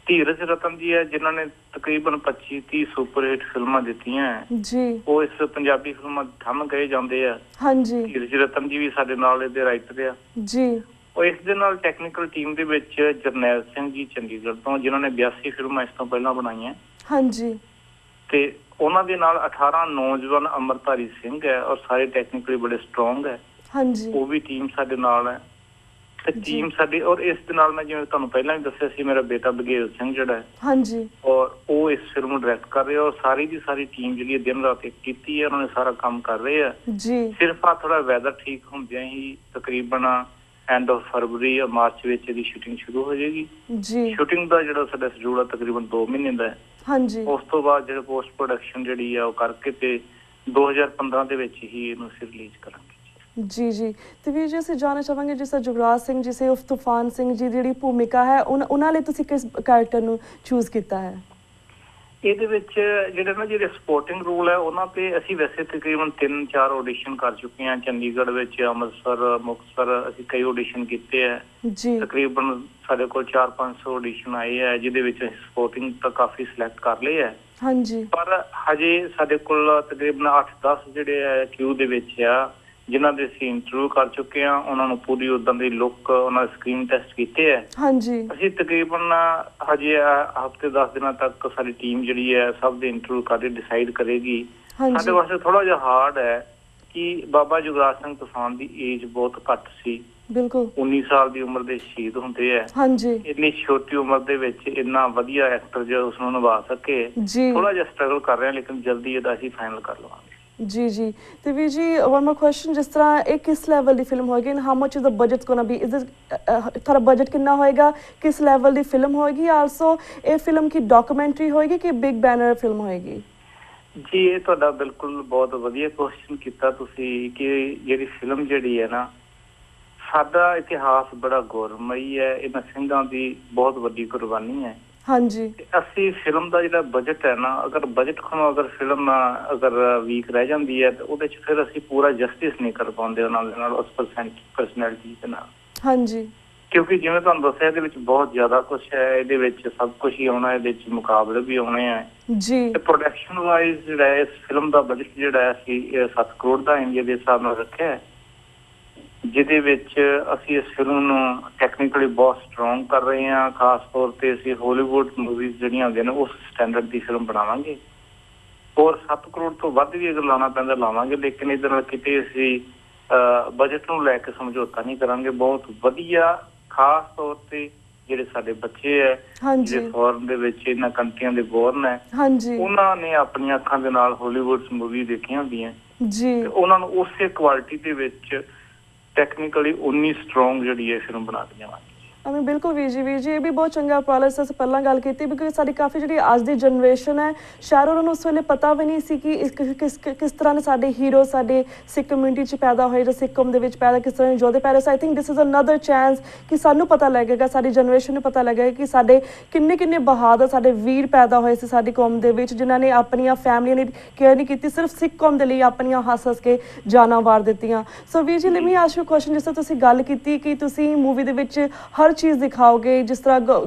ਧੀਰਜ ਰਤਨ ਜੀ ਹੈ, ਜਿਨ੍ਹਾਂ ਨੇ ਤਕਰੀਬਨ 25-30 ਸੁਪਰ ਹਿੱਟ ਫਿਲਮਾਂ ਦਿੱਤੀਆਂ ਜੀ। ਉਹ ਇਸ ਪੰਜਾਬੀ ਫਿਲਮਾਂ ਥੰਮ ਗਏ ਜਾਂਦੇ ਆ। ਹਾਂਜੀ। ਧੀਰਜ ਰਤਨ ਜੀ ਵੀ ਸਾਡੇ ਨਾਲ ਇਹਦੇ ਰਾਈਟਰ ਆ ਜੀ। ਉਹ ਇਸ ਦੇ ਨਾਲ ਟੈਕਨੀਕਲ ਟੀਮ ਦੇ ਵਿੱਚ ਜਰਨੈਲ ਸਿੰਘ ਜੀ ਚੰਡੀਗੜ੍ਹ ਤੋਂ, ਜਿਨ੍ਹਾਂ ਨੇ 82 ਫਿਲਮਾਂ ਇਸ ਤੋਂ ਪਹਿਲਾਂ ਬਣਾਈਆਂ। ਹਾਂਜੀ। ਤੇ ਉਹਨਾਂ ਦੇ ਨਾਲ 18 ਨੌਜਵਾਨ ਅੰਮ੍ਰਿਤਧਾਰੀ ਸਿੰਘ ਹੈ ਔਰ ਸਾਰੇ ਟੈਕਨੀਕਲੀ ਬੜੇ ਸਟਰੋਂਗ ਹੈ। ਹਾਂਜੀ। ਉਹ ਵੀ ਟੀਮ ਸਾਡੇ ਨਾਲ ਹੈ ਤੇ ਟੀਮ ਸਾਡੀ। ਔਰ ਇਸ ਦੇ ਨਾਲ ਮੈਂ ਜਿਵੇਂ ਤੁਹਾਨੂੰ ਪਹਿਲਾਂ ਵੀ ਦੱਸਿਆ ਸੀ, ਮੇਰਾ ਬੇਟਾ ਬਘੇਲ ਸਿੰਘ ਜਿਹੜਾ ਹੈ, ਹਾਂਜੀ, ਔਰ ਉਹ ਇਸ ਫਿਲਮ ਨੂੰ ਡਾਇਰੈਕਟ ਕਰ ਰਿਹਾ। ਔਰ ਸਾਰੀ ਦੀ ਸਾਰੀ ਟੀਮ ਜਿਹੜੀ ਦਿਨ ਰਾਤ ਇੱਕ ਕੀਤੀ ਹੈ, ਉਹਨਾਂ ਨੇ ਸਾਰਾ ਕੰਮ ਕਰ ਰਹੇ ਆ ਜੀ। ਸਿਰਫ ਆ ਥੋੜਾ ਵੈਦਰ ਠੀਕ ਹੁੰਦਿਆਂ ਹੀ ਤਕਰੀਬਨ ਐਂਡ ਆਫ ਫਰਵਰੀ ਜਾਂ ਮਾਰਚ ਵਿੱਚ ਇਹਦੀ ਸ਼ੂਟਿੰਗ ਸ਼ੁਰੂ ਹੋ ਜਾਏਗੀ ਜੀ। ਸ਼ੂਟਿੰਗ ਦਾ ਜਿਹੜਾ ਸਾਡਾ ਸ਼ਡਿਊਲ ਹੈ ਤਕਰੀਬਨ 2 ਮਹੀਨੇ ਦਾ ਹੈ। ਹਾਂਜੀ। ਉਸ ਤੋਂ ਬਾਅਦ ਜਿਹੜਾ ਪੋਸਟ ਪ੍ਰੋਡਕਸ਼ਨ ਜਿਹੜੀ ਆ ਉਹ ਕਰਕੇ ਤੇ 2015 ਦੇ ਵਿੱਚ ਹੀ ਇਹਨੂੰ ਅਸੀਂ ਰਿਲੀਜ਼ ਕਰਾਂਗੇ ਜੀ। ਜੀ। ਤੇ ਵੀਰ ਜੀ, ਅਸੀਂ ਜਾਣਨਾ ਚਾਹਾਂਗੇ ਜਿਸ ਤਰ੍ਹਾਂ ਜੁਗਰਾਜ ਸਿੰਘ ਜੀ ਸੇ ਤੂਫਾਨ ਸਿੰਘ ਜੀ ਦੀ ਜਿਹੜੀ ਭੂਮਿਕਾ ਹੈ, ਉਹਨਾਂ ਲਈ ਤੁਸੀਂ ਕਿਸ ਕੈਰੈਕਟਰ ਨੂੰ ਚੂਜ਼ ਕੀਤਾ ਹੈ? ਇਹਦੇ ਵਿੱਚ ਜਿਹੜੇ ਸਪੋਰਟਿੰਗ ਰੋਲ ਹੈ ਉਹਨਾਂ ਤੇ ਅਸੀਂ ਵੈਸੇ ਤਕਰੀਬਨ 3-4 ਆਡੀਸ਼ਨ ਕਰ ਚੁੱਕੇ ਹਾਂ। ਚੰਡੀਗੜ੍ਹ ਵਿੱਚ, ਅੰਮ੍ਰਿਤਸਰ, ਮੁਕਤਸਰ ਅਸੀਂ ਕਈ ਆਡੀਸ਼ਨ ਕੀਤੇ ਹੈ ਜੀ। ਤਕਰੀਬਨ ਸਾਡੇ ਕੋਲ 400-500 ਆਡੀਸ਼ਨ ਆਏ ਹੈ, ਜਿਹਦੇ ਵਿੱਚ ਅਸੀਂ ਸਪੋਰਟਿੰਗ ਤਾਂ ਕਾਫੀ ਸਿਲੈਕਟ ਕਰ ਲਏ ਹੈ। ਹਾਂਜੀ। ਪਰ ਹਜੇ ਸਾਡੇ ਕੋਲ ਤਕਰੀਬਨ 8-10 ਜਿਹੜੇ ਹੈ ਕਿਊ ਦੇ ਵਿੱਚ ਆ, ਜਿਨ੍ਹਾਂ ਦੇ ਅਸੀਂ ਇੰਟਰਵਿਊ ਕਰ ਚੁੱਕੇ ਹਾਂ। ਉਹਨਾਂ ਨੂੰ ਪੂਰੀ ਉਦਾਂ ਦੀ ਲੁੱਕ, ਉਹਨਾਂ ਦੇ ਸਕਰੀਨ ਟੈਸਟ ਕੀਤੇ ਹੈ। ਹਾਂਜੀ। ਅਸੀਂ ਤਕਰੀਬਨ ਹਜੇ ਹਫ਼ਤੇ 10 ਦਿਨਾਂ ਤੱਕ ਸਾਡੀ ਟੀਮ ਜਿਹੜੀ ਹੈ ਸਭ ਦੇ ਇੰਟਰਵਿਊ ਕਰਕੇ ਡਿਸਾਈਡ ਕਰੇਗੀ। ਸਾਡੇ ਵਾਸਤੇ ਥੋੜਾ ਜਿਹਾ ਹਾਰਡ ਹੈ ਕਿ ਬਾਬਾ ਜੁਗਰਾਜ ਸਿੰਘ ਤੂਫਾਨ ਦੀ ਏਜ ਬਹੁਤ ਘੱਟ ਸੀ। ਬਿਲਕੁਲ 19 ਸਾਲ ਦੀ ਉਮਰ ਦੇ ਸ਼ਹੀਦ ਹੁੰਦੇ ਹੈ। ਹਾਂਜੀ। ਇੰਨੀ ਛੋਟੀ ਉਮਰ ਦੇ ਵਿੱਚ ਇੰਨਾ ਵਧੀਆ ਐਕਟਰ ਜੋ ਉਸਨੂੰ ਨਿਭਾ ਸਕੇ, ਥੋੜਾ ਜਿਹਾ ਸਟਰਗਲ ਕਰ ਰਹੇ ਹਾਂ, ਲੇਕਿਨ ਜਲਦੀ ਇਹਦਾ ਅਸੀਂ ਫਾਈਨਲ ਕਰ ਲਵਾਂਗੇ ਜੀ। ਜੀ। ਤੇ ਵੀਰ ਜੀ, ਵਨ ਮੋਰ ਕੁਐਸਚਨ, ਜਿਸ ਤਰ੍ਹਾਂ ਇਹ ਕਿਸ ਲੈਵਲ ਦੀ ਫਿਲਮ ਹੋਏਗੀ, how much is the budget ਗੋਣਾ B? Is ਤੁਹਾਡਾ ਬਜਟ ਕਿੰਨਾ ਹੋਏਗਾ? ਕਿਸ ਲੈਵਲ ਦੀ ਫਿਲਮ ਹੋਏਗੀ? ਆਲਸੋ ਇਹ ਫਿਲਮ ਕੀ ਡਾਕੂਮੈਂਟਰੀ ਹੋਏਗੀ ਕਿ ਬਿਗ ਬੈਨਰ ਫਿਲਮ ਹੋਏਗੀ? ਜੀ, ਇਹ ਤੁਹਾਡਾ ਬਿਲਕੁਲ ਬਹੁਤ ਵਧੀਆ ਕੁਐਸਚਨ ਕੀਤਾ ਤੁਸੀਂ ਕਿ ਜਿਹੜੀ ਫਿਲਮ ਜਿਹੜੀ ਹੈ ਨਾ, ਸਾਡਾ ਇਤਿਹਾਸ ਬੜਾ ਗੌਰਵਮਈ ਹੈ। ਇਹਨਾਂ ਸਿੰਘਾਂ ਦੀ ਬਹੁਤ ਵੱਡੀ ਕੁਰਬਾਨੀ ਹੈ। ਹਾਂਜੀ। ਅਸੀਂ ਫਿਲਮ ਦਾ ਜਿਹੜਾ ਬਜਟ ਹੈ ਨਾ, ਅਗਰ ਬਜਟ ਖਣੋ ਅਗਰ ਫਿਲਮ ਅਗਰ ਵੀਕ ਰਹਿ ਜਾਂਦੀ ਹੈ ਤਾਂ ਉਹਦੇ 'ਚ ਫਿਰ ਅਸੀਂ ਪੂਰਾ ਜਸਟਿਸ ਨਹੀਂ ਕਰ ਪਾਉਂਦੇ ਉਹਨਾਂ ਦੇ ਨਾਲ, ਉਸ ਪਰਸਨੈਲਿਟੀ ਦੇ ਨਾਲ। ਹਾਂਜੀ। ਕਿਉਂਕਿ ਜਿਵੇਂ ਤੁਹਾਨੂੰ ਦੱਸਿਆ ਇਹਦੇ ਵਿੱਚ ਬਹੁਤ ਜ਼ਿਆਦਾ ਕੁਝ ਹੈ, ਇਹਦੇ ਵਿੱਚ ਸਭ ਕੁਝ ਹੀ ਆਉਣਾ, ਇਹਦੇ ਵਿੱਚ ਮੁਕਾਬਲੇ ਵੀ ਆਉਣੇ ਆ ਜੀ। ਤੇ ਪ੍ਰੋਡਕਸ਼ਨ ਵਾਈਜ਼ ਜਿਹੜਾ ਹੈ ਇਸ ਫਿਲਮ ਦਾ ਬਜਟ ਜਿਹੜਾ ਸੀ 7 ਕਰੋੜ ਦਾ ਇੰਡੀਆ ਦੇ ਹਿਸਾਬ ਨਾਲ ਰੱਖਿਆ ਹੈ, ਜਿਹਦੇ ਵਿੱਚ ਅਸੀਂ ਇਸ ਫਿਲਮ ਨੂੰ ਟੈਕਨੀਕਲੀ ਬਹੁਤ ਸਟਰੋਂਗ ਕਰ ਰਹੇ ਹਾਂ। ਖਾਸ ਤੌਰ ਤੇ ਅਸੀਂ ਹਾਲੀਵੁੱਡ ਮੂਵੀਜ਼ ਜਿਹੜੀਆਂ ਹੁੰਦੀਆਂ ਨੇ ਉਸ ਸਟੈਂਡਰਡ ਦੀ ਫਿਲਮ ਬਣਾਵਾਂਗੇ, ਔਰ 7 ਕਰੋੜ ਤੋਂ ਵੱਧ ਵੀ ਅਗਰ ਲਾਉਣਾ ਪੈਂਦਾ ਲਾਵਾਂਗੇ, ਲੇਕਿਨ ਇਹਦੇ ਨਾਲ ਕਿਤੇ ਅਸੀਂ ਬਜਟ ਨੂੰ ਲੈ ਕੇ ਸਮਝੌਤਾ ਨਹੀਂ ਕਰਾਂਗੇ। ਬਹੁਤ ਵਧੀਆ, ਖਾਸ ਤੌਰ ਤੇ ਜਿਹੜੇ ਸਾਡੇ ਬੱਚੇ ਹੈ ਜਿਹੜੇ ਫੋਰਨ ਦੇ ਵਿੱਚ ਇਹਨਾਂ ਕੰਟਰੀਆਂ ਦੇ ਬੋਰਨ ਹੈ, ਉਹਨਾਂ ਨੇ ਆਪਣੀਆਂ ਅੱਖਾਂ ਦੇ ਨਾਲ ਹਾਲੀਵੁੱਡ ਮੂਵੀ ਦੇਖੀਆਂ ਹੁੰਦੀਆਂ ਜੀ, ਤੇ ਉਹਨਾਂ ਨੂੰ ਉਸੇ ਕੁਆਲਿਟੀ ਦੇ ਵਿੱਚ ਟੈਕਨੀਕਲੀ ਉਨੀ ਸਟਰੋਂਗ ਜਿਹੜੀ ਹੈ ਫਿਲਮ ਬਣਾ ਕੇ ਜਾਵਾਂਗੇ। ਬਿਲਕੁਲ ਵੀਰ ਜੀ ਇਹ ਵੀ ਬਹੁਤ ਚੰਗਾ ਉਪਰਾਲਾ ਸੀ। ਅਸੀਂ ਪਹਿਲਾਂ ਗੱਲ ਕੀਤੀ ਬਿਕੋਜ਼ ਸਾਡੀ ਕਾਫੀ ਜਿਹੜੀ ਅੱਜ ਦੀ ਜਨਰੇਸ਼ਨ ਹੈ ਸ਼ਾਇਦ ਉਹਨਾਂ ਨੂੰ ਉਸ ਵੇਲੇ ਪਤਾ ਵੀ ਨਹੀਂ ਸੀ ਕਿ ਕਿਸ ਤਰ੍ਹਾਂ ਦੇ ਸਾਡੇ ਹੀਰੋ ਸਾਡੇ ਸਿੱਖ ਕਮਿਊਨਿਟੀ 'ਚ ਪੈਦਾ ਹੋਏ ਜਾਂ ਸਿੱਖ ਕੌਮ ਦੇ ਵਿੱਚ ਪੈਦਾ ਕਿਸ ਤਰ੍ਹਾਂ ਯੋਧੇ ਪੈਦਾ। So I think this is another chance ਕਿ ਸਾਨੂੰ ਪਤਾ ਲੱਗੇਗਾ, ਸਾਡੀ ਜਨਰੇਸ਼ਨ ਨੂੰ ਪਤਾ ਲੱਗੇਗਾ ਕਿ ਸਾਡੇ ਕਿੰਨੇ ਬਹਾਦਰ ਸਾਡੇ ਵੀਰ ਪੈਦਾ ਹੋਏ ਸੀ ਸਾਡੀ ਕੌਮ ਦੇ ਵਿੱਚ, ਜਿਨ੍ਹਾਂ ਨੇ ਆਪਣੀਆਂ ਫੈਮਲੀਆਂ ਨੇ ਕੇਅਰ ਨਹੀਂ ਕੀਤੀ, ਸਿਰਫ ਸਿੱਖ ਕੌਮ ਦੇ ਲਈ ਆਪਣੀਆਂ ਹੱਸ ਕੇ ਜਾਨਾਂ ਵਾਰ ਦਿੱਤੀਆਂ। ਸੋ ਵੀਰ ਜੀ let me ask you question, ਜਿਸ ਤਰ੍ਹਾਂ ਤੁਸੀਂ ਗੱਲ ਕੀਤੀ ਕਿ ਤੁਸੀਂ ਮੂਵੀ ਦੇ ਵਿੱਚ ਹਰ ਚੀਜ਼ ਦਿਖਾਓਗੇ, ਜਿਸ ਤਰ੍ਹਾਂ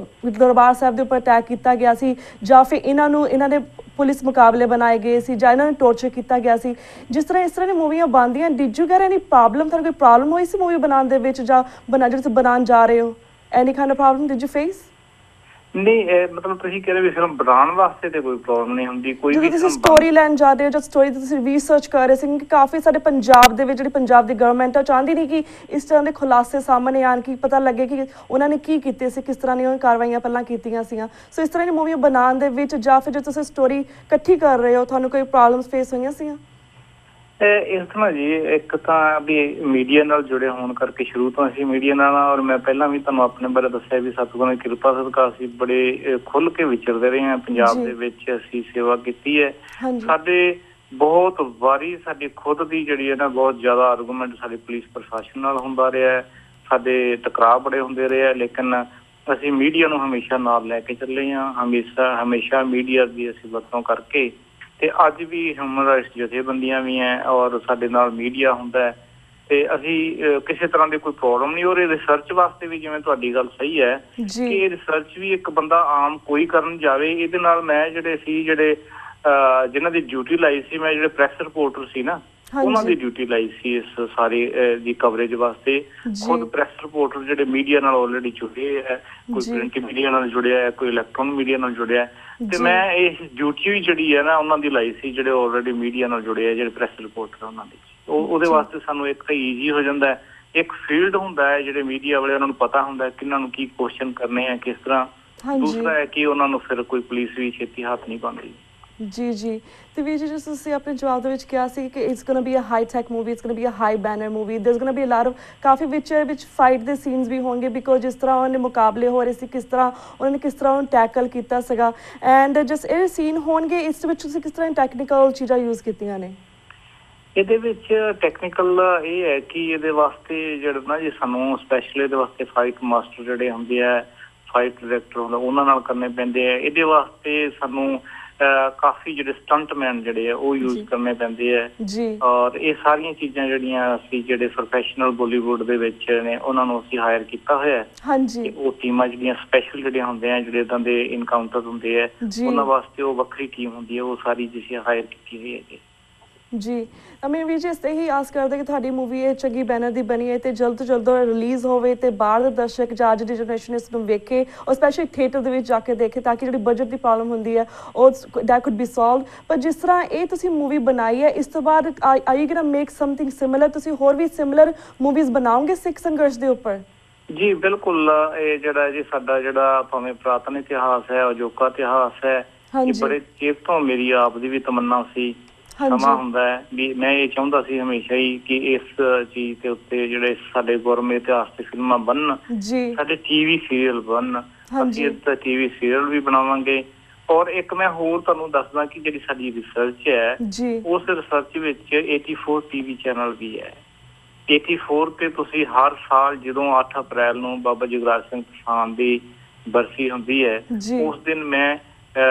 ਦਰਬਾਰ ਸਾਹਿਬ ਦੇ ਉੱਪਰ ਅਟੈਕ ਕੀਤਾ ਗਿਆ ਸੀ ਜਾਂ ਫਿਰ ਇਹਨਾਂ ਦੇ ਪੁਲਿਸ ਮੁਕਾਬਲੇ ਬਣਾਏ ਗਏ ਸੀ ਜਾਂ ਇਹਨਾਂ ਨੂੰ ਟੌਰਚਰ ਕੀਤਾ ਗਿਆ ਸੀ, ਜਿਸ ਤਰ੍ਹਾਂ ਇਸ ਤਰ੍ਹਾਂ ਦੀ ਮੂਵੀਆਂ ਬਣਦੀਆਂ, did you get any problem? ਤੁਹਾਨੂੰ ਕੋਈ ਪ੍ਰੋਬਲਮ ਹੋਈ ਸੀ ਮੂਵੀ ਬਣਾਉਣ ਦੇ ਵਿੱਚ ਜਾਂ ਜਿਹੜੇ ਤੁਸੀਂ ਬਣਾਉਣ ਜਾ ਰਹੇ ਹੋ? Any kind of problem did you face? ਨਹੀਂ, ਮਤਲਬ ਤੁਸੀਂ ਕਹਿ ਰਹੇ ਵੀ ਫਿਲਮ ਬਣਾਉਣ ਵਾਸਤੇ ਤੇ ਕੋਈ ਪ੍ਰੋਬਲਮ ਨਹੀਂ ਹੁੰਦੀ। ਕੋਈ ਵੀ ਤੁਸੀਂ ਸਟੋਰੀ ਲੈਣ ਜਾਂਦੇ ਹੋ ਜਾਂ ਸਟੋਰੀ ਤੇ ਤੁਸੀਂ ਰਿਸਰਚ ਕਰ ਰਹੇ ਸੀ, ਕਿਉਂਕਿ ਕਾਫੀ ਸਾਡੇ ਪੰਜਾਬ ਦੇ ਵਿੱਚ ਜਿਹੜੀ ਪੰਜਾਬ ਦੀ ਗਵਰਨਮੈਂਟ ਹੈ ਚਾਹੁੰਦੀ ਨਹੀਂ ਕਿ ਇਸ ਤਰ੍ਹਾਂ ਦੇ ਖੁਲਾਸੇ ਸਾਹਮਣੇ ਆਉਣ, ਕਿ ਪਤਾ ਲੱਗੇ ਕਿ ਉਹਨਾਂ ਨੇ ਕੀ ਕੀਤੇ ਸੀ, ਕਿਸ ਤਰ੍ਹਾਂ ਦੀਆਂ ਕਾਰਵਾਈਆਂ ਪਹਿਲਾਂ ਕੀਤੀਆਂ ਸੀਗੀਆਂ। ਸੋ ਇਸ ਤਰ੍ਹਾਂ ਦੀ ਮੂਵੀਆਂ ਬਣਾਉਣ ਦੇ ਵਿੱਚ ਜਾਂ ਫਿਰ ਜੇ ਤੁਸੀਂ ਸਟੋਰੀ ਇਕੱਠੀ ਕਰ ਰਹੇ ਹੋ ਤੁਹਾਨੂੰ ਕੋਈ ਪ੍ਰੋਬਲਮਸ ਫੇਸ ਹੋਈਆਂ ਸੀਗੀਆਂ? ਇਸ ਤਰ੍ਹਾਂ ਜੀ, ਇੱਕ ਤਾਂ ਵੀ ਮੀਡੀਆ ਨਾਲ ਜੁੜੇ ਹੋਣ ਕਰਕੇ ਸ਼ੁਰੂ ਤੋਂ ਅਸੀਂ ਮੀਡੀਆ ਨਾਲ, ਔਰ ਮੈਂ ਪਹਿਲਾਂ ਵੀ ਤੁਹਾਨੂੰ ਆਪਣੇ ਬਾਰੇ ਦੱਸਿਆ ਵੀ ਸਤਿਗੁਰਾਂ ਦੀ ਕਿਰਪਾ ਸਦਕਾ ਅਸੀਂ ਬੜੇ ਖੁੱਲ੍ਹ ਕੇ ਵਿਚਰਦੇ ਰਹੇ ਹਾਂ ਪੰਜਾਬ ਦੇ ਵਿੱਚ, ਅਸੀਂ ਸੇਵਾ ਕੀਤੀ ਹੈ। ਸਾਡੇ ਬਹੁਤ ਵਾਰੀ ਸਾਡੀ ਖੁਦ ਦੀ ਜਿਹੜੀ ਹੈ ਨਾ ਬਹੁਤ ਜ਼ਿਆਦਾ ਆਰਗੂਮੈਂਟ ਸਾਡੇ ਪੁਲਿਸ ਪ੍ਰਸ਼ਾਸਨ ਨਾਲ ਹੁੰਦਾ ਰਿਹਾ, ਸਾਡੇ ਟਕਰਾਅ ਬੜੇ ਹੁੰਦੇ ਰਹੇ, ਲੇਕਿਨ ਅਸੀਂ ਮੀਡੀਆ ਨੂੰ ਹਮੇਸ਼ਾ ਨਾਲ ਲੈ ਕੇ ਚੱਲੇ ਹਾਂ। ਹਮੇਸ਼ਾ ਮੀਡੀਆ ਦੀ ਅਸੀਂ ਵਰਤੋਂ ਕਰਕੇ, ਤੇ ਅੱਜ ਵੀ ਹਿਊਮਨ ਰਾਈਟਸ ਜਥੇਬੰਦੀਆਂ ਵੀ ਹੈ ਔਰ ਸਾਡੇ ਨਾਲ ਮੀਡੀਆ ਹੁੰਦਾ ਹੈ, ਤੇ ਅਸੀਂ ਕਿਸੇ ਤਰ੍ਹਾਂ ਦੀ ਕੋਈ ਪ੍ਰੋਬਲਮ ਨਹੀਂ। ਔਰ ਇਹ ਰਿਸਰਚ ਵਾਸਤੇ ਵੀ ਜਿਵੇਂ ਤੁਹਾਡੀ ਗੱਲ ਸਹੀ ਹੈ ਕਿ ਇਹ ਰਿਸਰਚ ਵੀ ਇੱਕ ਬੰਦਾ ਆਮ ਕੋਈ ਕਰਨ ਜਾਵੇ, ਇਹਦੇ ਨਾਲ ਮੈਂ ਜਿਹੜੇ ਜਿਨ੍ਹਾਂ ਦੀ ਡਿਊਟੀ ਲਾਈ ਸੀ, ਮੈਂ ਜਿਹੜੇ ਪ੍ਰੈਸ ਰਿਪੋਰਟਰ ਸੀ ਨਾ ਉਹਨਾਂ ਦੀ ਡਿਊਟੀ ਲਾਈ ਸੀ ਇਸ ਸਾਰੀ ਦੀ ਕਵਰੇਜ ਵਾਸਤੇ। ਖੁਦ ਪ੍ਰੈਸ ਰਿਪੋਰਟਰ ਜਿਹੜੇ ਮੀਡੀਆ ਨਾਲ ਆਲਰੇਡੀ ਜੁੜੇ ਹੈ, ਕੋਈ ਪ੍ਰਿੰਟ ਮੀਡੀਆ ਨਾਲ ਜੁੜਿਆ ਹੈ, ਕੋਈ ਇਲੈਕਟ੍ਰੋਨਿਕ ਮੀਡੀਆ ਨਾਲ ਜੁੜਿਆ, ਤੇ ਮੈਂ ਇਹ ਡਿਊਟੀ ਵੀ ਜਿਹੜੀ ਹੈ ਨਾ ਉਹਨਾਂ ਦੀ ਲਾਈ ਸੀ ਜਿਹੜੇ ਆਲਰੇਡੀ ਮੀਡੀਆ ਨਾਲ ਜੁੜੇ ਆ, ਜਿਹੜੇ ਪ੍ਰੈਸ ਰਿਪੋਰਟਰ ਉਹਨਾਂ ਦੀ। ਉਹਦੇ ਵਾਸਤੇ ਸਾਨੂੰ ਇੱਕ ਤਾਂ ਈਜ਼ੀ ਹੋ ਜਾਂਦਾ ਹੈ, ਇੱਕ ਫੀਲਡ ਹੁੰਦਾ ਹੈ ਜਿਹੜੇ ਮੀਡੀਆ ਵਾਲੇ ਉਹਨਾਂ ਨੂੰ ਪਤਾ ਹੁੰਦਾ ਕਿਹਨਾਂ ਨੂੰ ਕੀ ਕੁਐਸਚਨ ਕਰਨੇ ਆ ਕਿਸ ਤਰ੍ਹਾਂ। ਦੂਸਰਾ ਹੈ ਕਿ ਉਹਨਾਂ ਨੂੰ ਫਿਰ ਕੋਈ ਪੁਲਿਸ ਵੀ ਛੇਤੀ ਹੱਥ ਨਹੀਂ ਪਾਉਂਦੀ। ਜੀ ਤੇ ਵੀਰ ਜੀ, ਜਿਸ ਤੁਸੀਂ ਆਪਣੇ ਜਵਾਬ ਦੇ ਵਿੱਚ ਕਿਹਾ ਸੀ ਕਿ it's gonna be a high tech movie, it's gonna be a high banner movie, there's gonna be a lot of ਕਾਫੀ ਵਿੱਚ ਫਾਈਟ ਦੇ ਸੀਨਸ ਵੀ ਹੋਣਗੇ, ਬਿਕੋਜ਼ ਜਿਸ ਤਰ੍ਹਾਂ ਉਹਨਾਂ ਦੇ ਮੁਕਾਬਲੇ ਹੋ ਰਹੇ ਸੀ, ਕਿਸ ਤਰ੍ਹਾਂ ਉਹਨੂੰ ਟੈਕਲ ਕੀਤਾ ਸੀਗਾ, ਐਂਡ ਜਸ ਇਹ ਸੀਨ ਹੋਣਗੇ ਇਸ ਵਿੱਚ ਤੁਸੀਂ ਕਿਸ ਤਰ੍ਹਾਂ ਟੈਕਨੀਕਲ ਚੀਜ਼ਾਂ ਯੂਜ਼ ਕੀਤੀਆਂ ਨੇ? ਇਹਦੇ ਵਿੱਚ ਟੈਕਨੀਕਲ ਇਹ ਹੈ ਕਿ ਇਹਦੇ ਵਾਸਤੇ ਜਿਹੜਾ ਨਾ ਜੀ ਸਾਨੂੰ ਸਪੈਸ਼ਲ ਇਹਦੇ ਵਾਸਤੇ ਫਾਈਟ ਮਾਸਟਰ ਜਿਹੜੇ ਹੁੰਦੇ ਆ, ਫਾਈਟ ਡਾਇਰੈਕਟਰ ਹੁੰਦਾ, ਉਹਨਾਂ ਨਾਲ ਕਰਨੇ ਪੈਂਦੇ ਆ। ਇਹਦੇ ਵਾਸਤੇ ਸਾਨੂੰ ਕਾਫੀ ਜਿਹੜੇ ਸਟੰਟਮੈਨ ਜਿਹੜੇ ਆ ਉਹ ਯੂਜ਼ ਕਰਨੇ ਪੈਂਦੇ ਆ, ਔਰ ਇਹ ਸਾਰੀਆਂ ਚੀਜ਼ਾਂ ਜਿਹੜੀਆਂ ਅਸੀਂ ਜਿਹੜੇ ਪ੍ਰੋਫੈਸ਼ਨਲ ਬਾਲੀਵੁੱਡ ਦੇ ਵਿੱਚ ਨੇ ਉਹਨਾਂ ਨੂੰ ਅਸੀਂ ਹਾਇਰ ਕੀਤਾ ਹੋਇਆ। ਉਹ ਟੀਮਾਂ ਜਿਹੜੀਆਂ ਸਪੈਸ਼ਲ ਜਿਹੜੀਆਂ ਹੁੰਦੇ ਆ, ਜਿਹੜੇ ਇੱਦਾਂ ਦੇ ਇਨਕਾਊਂਟਰ ਹੁੰਦੇ ਆ, ਉਹਨਾਂ ਵਾਸਤੇ ਉਹ ਵੱਖਰੀ ਟੀਮ ਹੁੰਦੀ ਹੈ, ਉਹ ਸਾਰੀ ਜਿਵੇਂ ਹਾਇਰ ਕੀਤੀ ਹੋਈ ਹੈ ਜੀ। ਅਮੀਨ ਵੀਰ ਜੀ, ਇਸ ਤੇ ਹੀ ਆਸ ਕਰਦੇ ਕਿ ਤੁਹਾਡੀ ਮੂਵੀ ਇਹ ਚੰਗੀ ਬੈਨਰ ਦੀ ਬਣੀ ਹੈ ਤੇ ਜਲਦ ਤੋਂ ਜਲਦ ਰਿਲੀਜ਼ ਹੋਵੇ ਤੇ ਬਾਹਰ ਦੇ ਦਰਸ਼ਕ ਜਾਂ ਅੱਜ ਦੀ ਜਨਰੇਸ਼ਨ ਇਸ ਨੂੰ ਵੇਖੇ ਔਰ ਸਪੈਸ਼ਲੀ ਥੀਏਟਰ ਦੇ ਵਿੱਚ ਜਾ ਕੇ ਦੇਖੇ, ਤਾਂ ਕਿ ਜਿਹੜੀ ਬਜਟ ਦੀ ਪ੍ਰੋਬਲਮ ਹੁੰਦੀ ਹੈ ਉਹ ਦੈਟ ਕੁਡ ਬੀ ਸੋਲਵਡ। ਪਰ ਜਿਸ ਤਰ੍ਹਾਂ ਇਹ ਤੁਸੀਂ ਮੂਵੀ ਬਣਾਈ ਹੈ, ਇਸ ਤੋਂ ਬਾਅਦ are you going to make something similar? ਤੁਸੀਂ ਹੋਰ ਵੀ ਸਿਮਿਲਰ ਮੂਵੀਜ਼ ਬਣਾਓਗੇ ਸਿੱਖ ਸੰਘਰਸ਼ ਦੇ ਉੱਪਰ? ਜੀ ਬਿਲਕੁਲ। ਇਹ ਜਿਹੜਾ ਜੀ ਸਾਡਾ ਜਿਹੜਾ ਭਾਵੇਂ ਪੁਰਾਤਨ ਇਤਿਹਾਸ ਹੈ, ਅਜੋਕਾ ਇਤਿਹਾਸ ਹੈ, ਇਹ ਬੜੇ ਚਿਰ ਤੋਂ ਮੇਰੀ ਆਪ ਦੀ ਵੀ ਤਮੰਨਾ ਸੀ। ਸਮਾਂ ਹੁੰਦਾ ਹੈ ਵੀ ਮੈਂ ਇਹ ਚਾਹੁੰਦਾ ਸੀ ਹਮੇਸ਼ਾ ਹੀ ਕਿ ਇਸ ਚੀਜ਼ ਦੇ ਉੱਤੇ ਜਿਹੜੇ ਸਾਡੇ ਗੁਰਮਤਿ ਇਤਿਹਾਸ ਤੇ ਫਿਲਮਾਂ ਬਣਨ, ਸਾਡੇ ਟੀਵੀ ਸੀਰੀਅਲ ਬਣਨ। ਅਸੀਂ ਇਸ ਟੀਵੀ ਸੀਰੀਅਲ ਵੀ ਬਣਾਵਾਂਗੇ। ਔਰ ਇੱਕ ਮੈਂ ਹੋਰ ਤੁਹਾਨੂੰ ਦੱਸਦਾ ਕਿ ਜਿਹੜੀ ਸਾਡੀ ਰਿਸਰਚ ਹੈ, ਉਸ ਰਿਸਰਚ ਵਿੱਚ 84 ਟੀਵੀ ਚੈਨਲ ਵੀ ਹੈ। 84 ਤੇ ਤੁਸੀਂ ਹਰ ਸਾਲ ਜਦੋਂ 8 ਅਪ੍ਰੈਲ ਨੂੰ ਬਾਬਾ ਜਗਰਾਜ ਸਿੰਘ ਕਿਸਾਨ ਦੀ ਬਰਸੀ ਹੁੰਦੀ ਹੈ, ਉਸ ਦਿਨ ਮੈਂ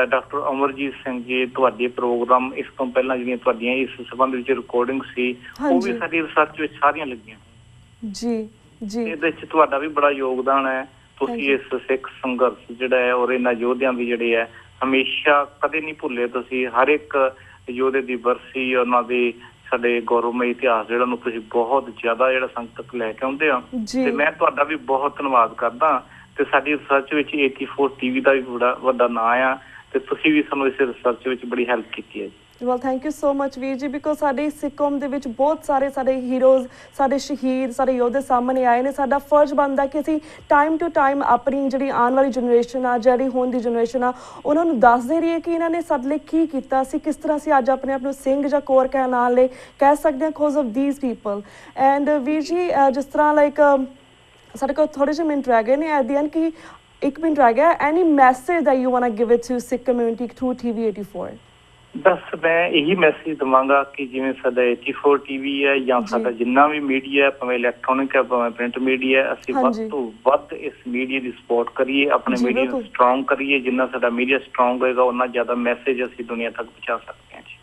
ਡਾਕਟਰ ਅਮਰਜੀਤ ਸਿੰਘ ਜੀ ਤੁਹਾਡੇ ਪ੍ਰੋਗਰਾਮ ਇਸ ਤੋਂ ਪਹਿਲਾਂ ਜਿਹੜੀਆਂ ਤੁਹਾਡੀਆਂ ਇਸ ਸੰਬੰਧ ਵਿੱਚ ਰਿਕਾਰਡਿੰਗ ਸੀ, ਉਹ ਵੀ ਸਾਡੀ ਰਿਸਰਚ ਵਿੱਚ ਸਾਰੀਆਂ ਲੱਗੀਆਂ। ਇਹਦੇ ਵਿੱਚ ਤੁਹਾਡਾ ਵੀ ਬੜਾ ਯੋਗਦਾਨ ਹੈ। ਤੁਸੀਂ ਇਸ ਸਿੱਖ ਸੰਘਰਸ਼ ਜਿਹੜਾ ਹੈ ਔਰ ਇਹਨਾਂ ਯੋਧਿਆਂ ਦੀ ਜਿਹੜੇ ਹੈ ਹਮੇਸ਼ਾ ਕਦੇ ਨਹੀਂ ਭੁੱਲੇ। ਤੁਸੀਂ ਹਰ ਇੱਕ ਯੋਧੇ ਦੀ ਬਰਸੀ, ਉਹਨਾਂ ਦੀ ਸਾਡੇ ਗੌਰਵਮਈ ਇਤਿਹਾਸ ਜਿਹੜਾ ਨੂੰ ਤੁਸੀਂ ਬਹੁਤ ਜ਼ਿਆਦਾ ਜਿਹੜਾ ਸੰਗਤ ਤੱਕ ਲੈ ਕੇ ਆਉਂਦੇ ਹੋ, ਤੇ ਮੈਂ ਤੁਹਾਡਾ ਵੀ ਬਹੁਤ ਧੰਨਵਾਦ ਕਰਦਾ। ਤੇ ਸਾਡੀ ਰਿਸਰਚ ਵਿੱਚ 84 TV ਦਾ ਵੀ ਬੜਾ ਵੱਡਾ ਨਾਂ ਆ, ਤੇ ਤੁਸੀਂ ਵੀ ਸਾਨੂੰ ਇਸ ਰਿਸਰਚ ਵਿੱਚ ਬੜੀ ਹੈਲਪ ਕੀਤੀ ਹੈ ਜੀ। Well thank you so much ਵੀਰ ਜੀ, ਬਿਕੋਜ਼ ਸਾਡੇ ਸਿੱਖ ਕੌਮ ਦੇ ਵਿੱਚ ਬਹੁਤ ਸਾਰੇ ਸਾਡੇ ਹੀਰੋਜ਼, ਸਾਡੇ ਸ਼ਹੀਦ, ਸਾਡੇ ਯੋਧੇ ਸਾਹਮਣੇ ਆਏ ਨੇ। ਸਾਡਾ ਫਰਜ਼ ਬਣਦਾ ਕਿ ਅਸੀਂ ਟਾਈਮ ਟੂ ਟਾਈਮ ਆਪਣੀ ਜਿਹੜੀ ਆਉਣ ਵਾਲੀ ਜਨਰੇਸ਼ਨ ਆ, ਜਿਹੜੀ ਹੁਣ ਦੀ ਜਨਰੇਸ਼ਨ ਆ, ਉਹਨਾਂ ਨੂੰ ਦੱਸਦੇ ਰਹੀਏ ਕਿ ਇਹਨਾਂ ਨੇ ਸਾਡੇ ਲਈ ਕੀ ਕੀਤਾ ਸੀ, ਕਿਸ ਤਰ੍ਹਾਂ ਅਸੀਂ ਅੱਜ ਆਪਣੇ ਆਪ ਨੂੰ ਸਿੰਘ ਜਾਂ ਕੋਰ ਕਹਿਣ ਨਾਲ ਲਈ ਕਹਿ ਸਕਦੇ ਹਾਂ cause of these people. And ਵੀਰ ਜੀ, ਜਿਸ ਤਰ੍ਹਾਂ ਲਾਈਕ ਸਾਡੇ ਕੋਲ ਥੋੜ੍ਹੇ ਜਿਹੇ ਮਿੰਟ ਰਹਿ ਗਏ ਨੇ ਐਟ ਦੀ ਐਂਡ, ਕਿ 1 ਮਿੰਟ ਰਹਿ ਗਿਆ, any message that you want to give it to Sikh community through TV 84? ਬਸ ਮੈਂ ਇਹੀ ਮੈਸੇਜ ਦੇਵਾਂਗਾ ਕਿ ਜਿਵੇਂ ਸਾਡਾ 84 TV ਹੈ ਜਾਂ ਸਾਡਾ ਜਿੰਨਾ ਵੀ ਮੀਡੀਆ, ਭਾਵੇਂ ਇਲੈਕਟ੍ਰੋਨਿਕ ਹੈ ਭਾਵੇਂ ਪ੍ਰਿੰਟ ਮੀਡੀਆ, ਅਸੀਂ ਵੱਧ ਤੋਂ ਵੱਧ ਇਸ ਮੀਡੀਆ ਦੀ ਸਪੋਰਟ ਕਰੀਏ, ਆਪਣੇ ਮੀਡੀਆ ਨੂੰ ਸਟਰੋਂਗ ਕਰੀਏ। ਜਿੰਨਾ ਸਾਡਾ ਮੀਡੀਆ ਸਟਰੋਂਗ ਹੋਏਗਾ ਉਹਨਾਂ ਜ਼ਿਆਦਾ ਮੈਸੇਜ ਅਸੀਂ ਦੁਨੀਆ ਤੱਕ ਪਹੁੰਚਾ ਸਕਦੇ ਹਾਂ ਜੀ।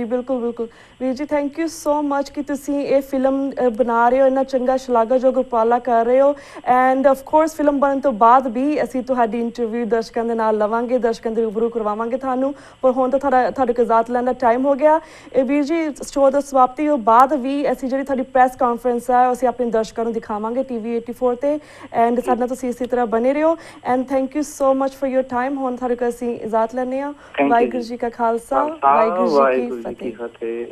ਬਿਲਕੁਲ ਬਿਲਕੁਲ ਵੀਰ ਜੀ, ਥੈਂਕ ਯੂ ਸੋ ਮਚ ਕਿ ਤੁਸੀਂ ਇਹ ਫਿਲਮ ਬਣਾ ਰਹੇ ਹੋ, ਇੰਨਾ ਚੰਗਾ ਸ਼ਲਾਘਾਯੋਗ ਉਪਰਾਲਾ ਕਰ ਰਹੇ ਹੋ। ਐਂਡ ਆਫ ਕੋਰਸ ਫਿਲਮ ਬਣਨ ਤੋਂ ਬਾਅਦ ਵੀ ਅਸੀਂ ਤੁਹਾਡੀ ਇੰਟਰਵਿਊ ਦਰਸ਼ਕਾਂ ਦੇ ਨਾਲ ਲਵਾਂਗੇ, ਦਰਸ਼ਕਾਂ ਦੇ ਰੂਬਰੂ ਕਰਵਾਵਾਂਗੇ ਤੁਹਾਨੂੰ। ਪਰ ਹੁਣ ਤਾਂ ਤੁਹਾਡੇ ਕੋਲ ਇਜਾਜ਼ਤ ਲੈਣ ਦਾ ਟਾਈਮ ਹੋ ਗਿਆ। ਇਹ ਵੀਰ ਜੀ, ਸ਼ੋਅ ਦੀ ਸਮਾਪਤੀ ਤੋਂ ਬਾਅਦ ਵੀ ਅਸੀਂ ਜਿਹੜੀ ਤੁਹਾਡੀ ਪ੍ਰੈਸ ਕਾਨਫਰੰਸ ਹੈ ਅਸੀਂ ਆਪਣੇ ਦਰਸ਼ਕਾਂ ਨੂੰ ਦਿਖਾਵਾਂਗੇ TV 84 ਤੇ। ਐਂਡ ਸਾਡੇ ਨਾਲ ਤੁਸੀਂ ਇਸੇ ਤਰ੍ਹਾਂ ਬਣੇ ਰਹੋ। And thank you so much for your time. ਹੁਣ ਤੁਹਾਡੇ ਕੋਲ ਅਸੀਂ ਇਜਾਜ਼ਤ ਲੈਂਦੇ ਹਾਂ। ਵਾਹਿਗੁਰੂ ਜੀ ਕਾ ਖਾਲਸਾ, ਵਾਹਿਗੁਰੂ ਜੀ ਕੀ ਫਤਿਹ।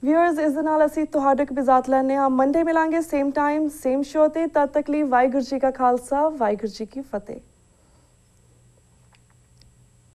ਵਿਊਅਰਸ, ਇਸ ਦੇ ਨਾਲ ਅਸੀਂ ਤੁਹਾਡੇ ਕੋਲ ਇਜਾਜ਼ਤ ਲੈਂਦੇ ਹਾਂ। ਮੰਡੇ ਮਿਲਾਂਗੇ ਸੇਮ ਟਾਈਮ ਸੇਮ ਸ਼ੋਅ ਤੇ। ਤਦ ਤੱਕ ਲਈ ਵਾਹਿਗੁਰੂ ਜੀ ਕਾ ਖਾਲਸਾ, ਵਾਹਿਗੁਰੂ ਜੀ ਕੀ ਫਤਿਹ।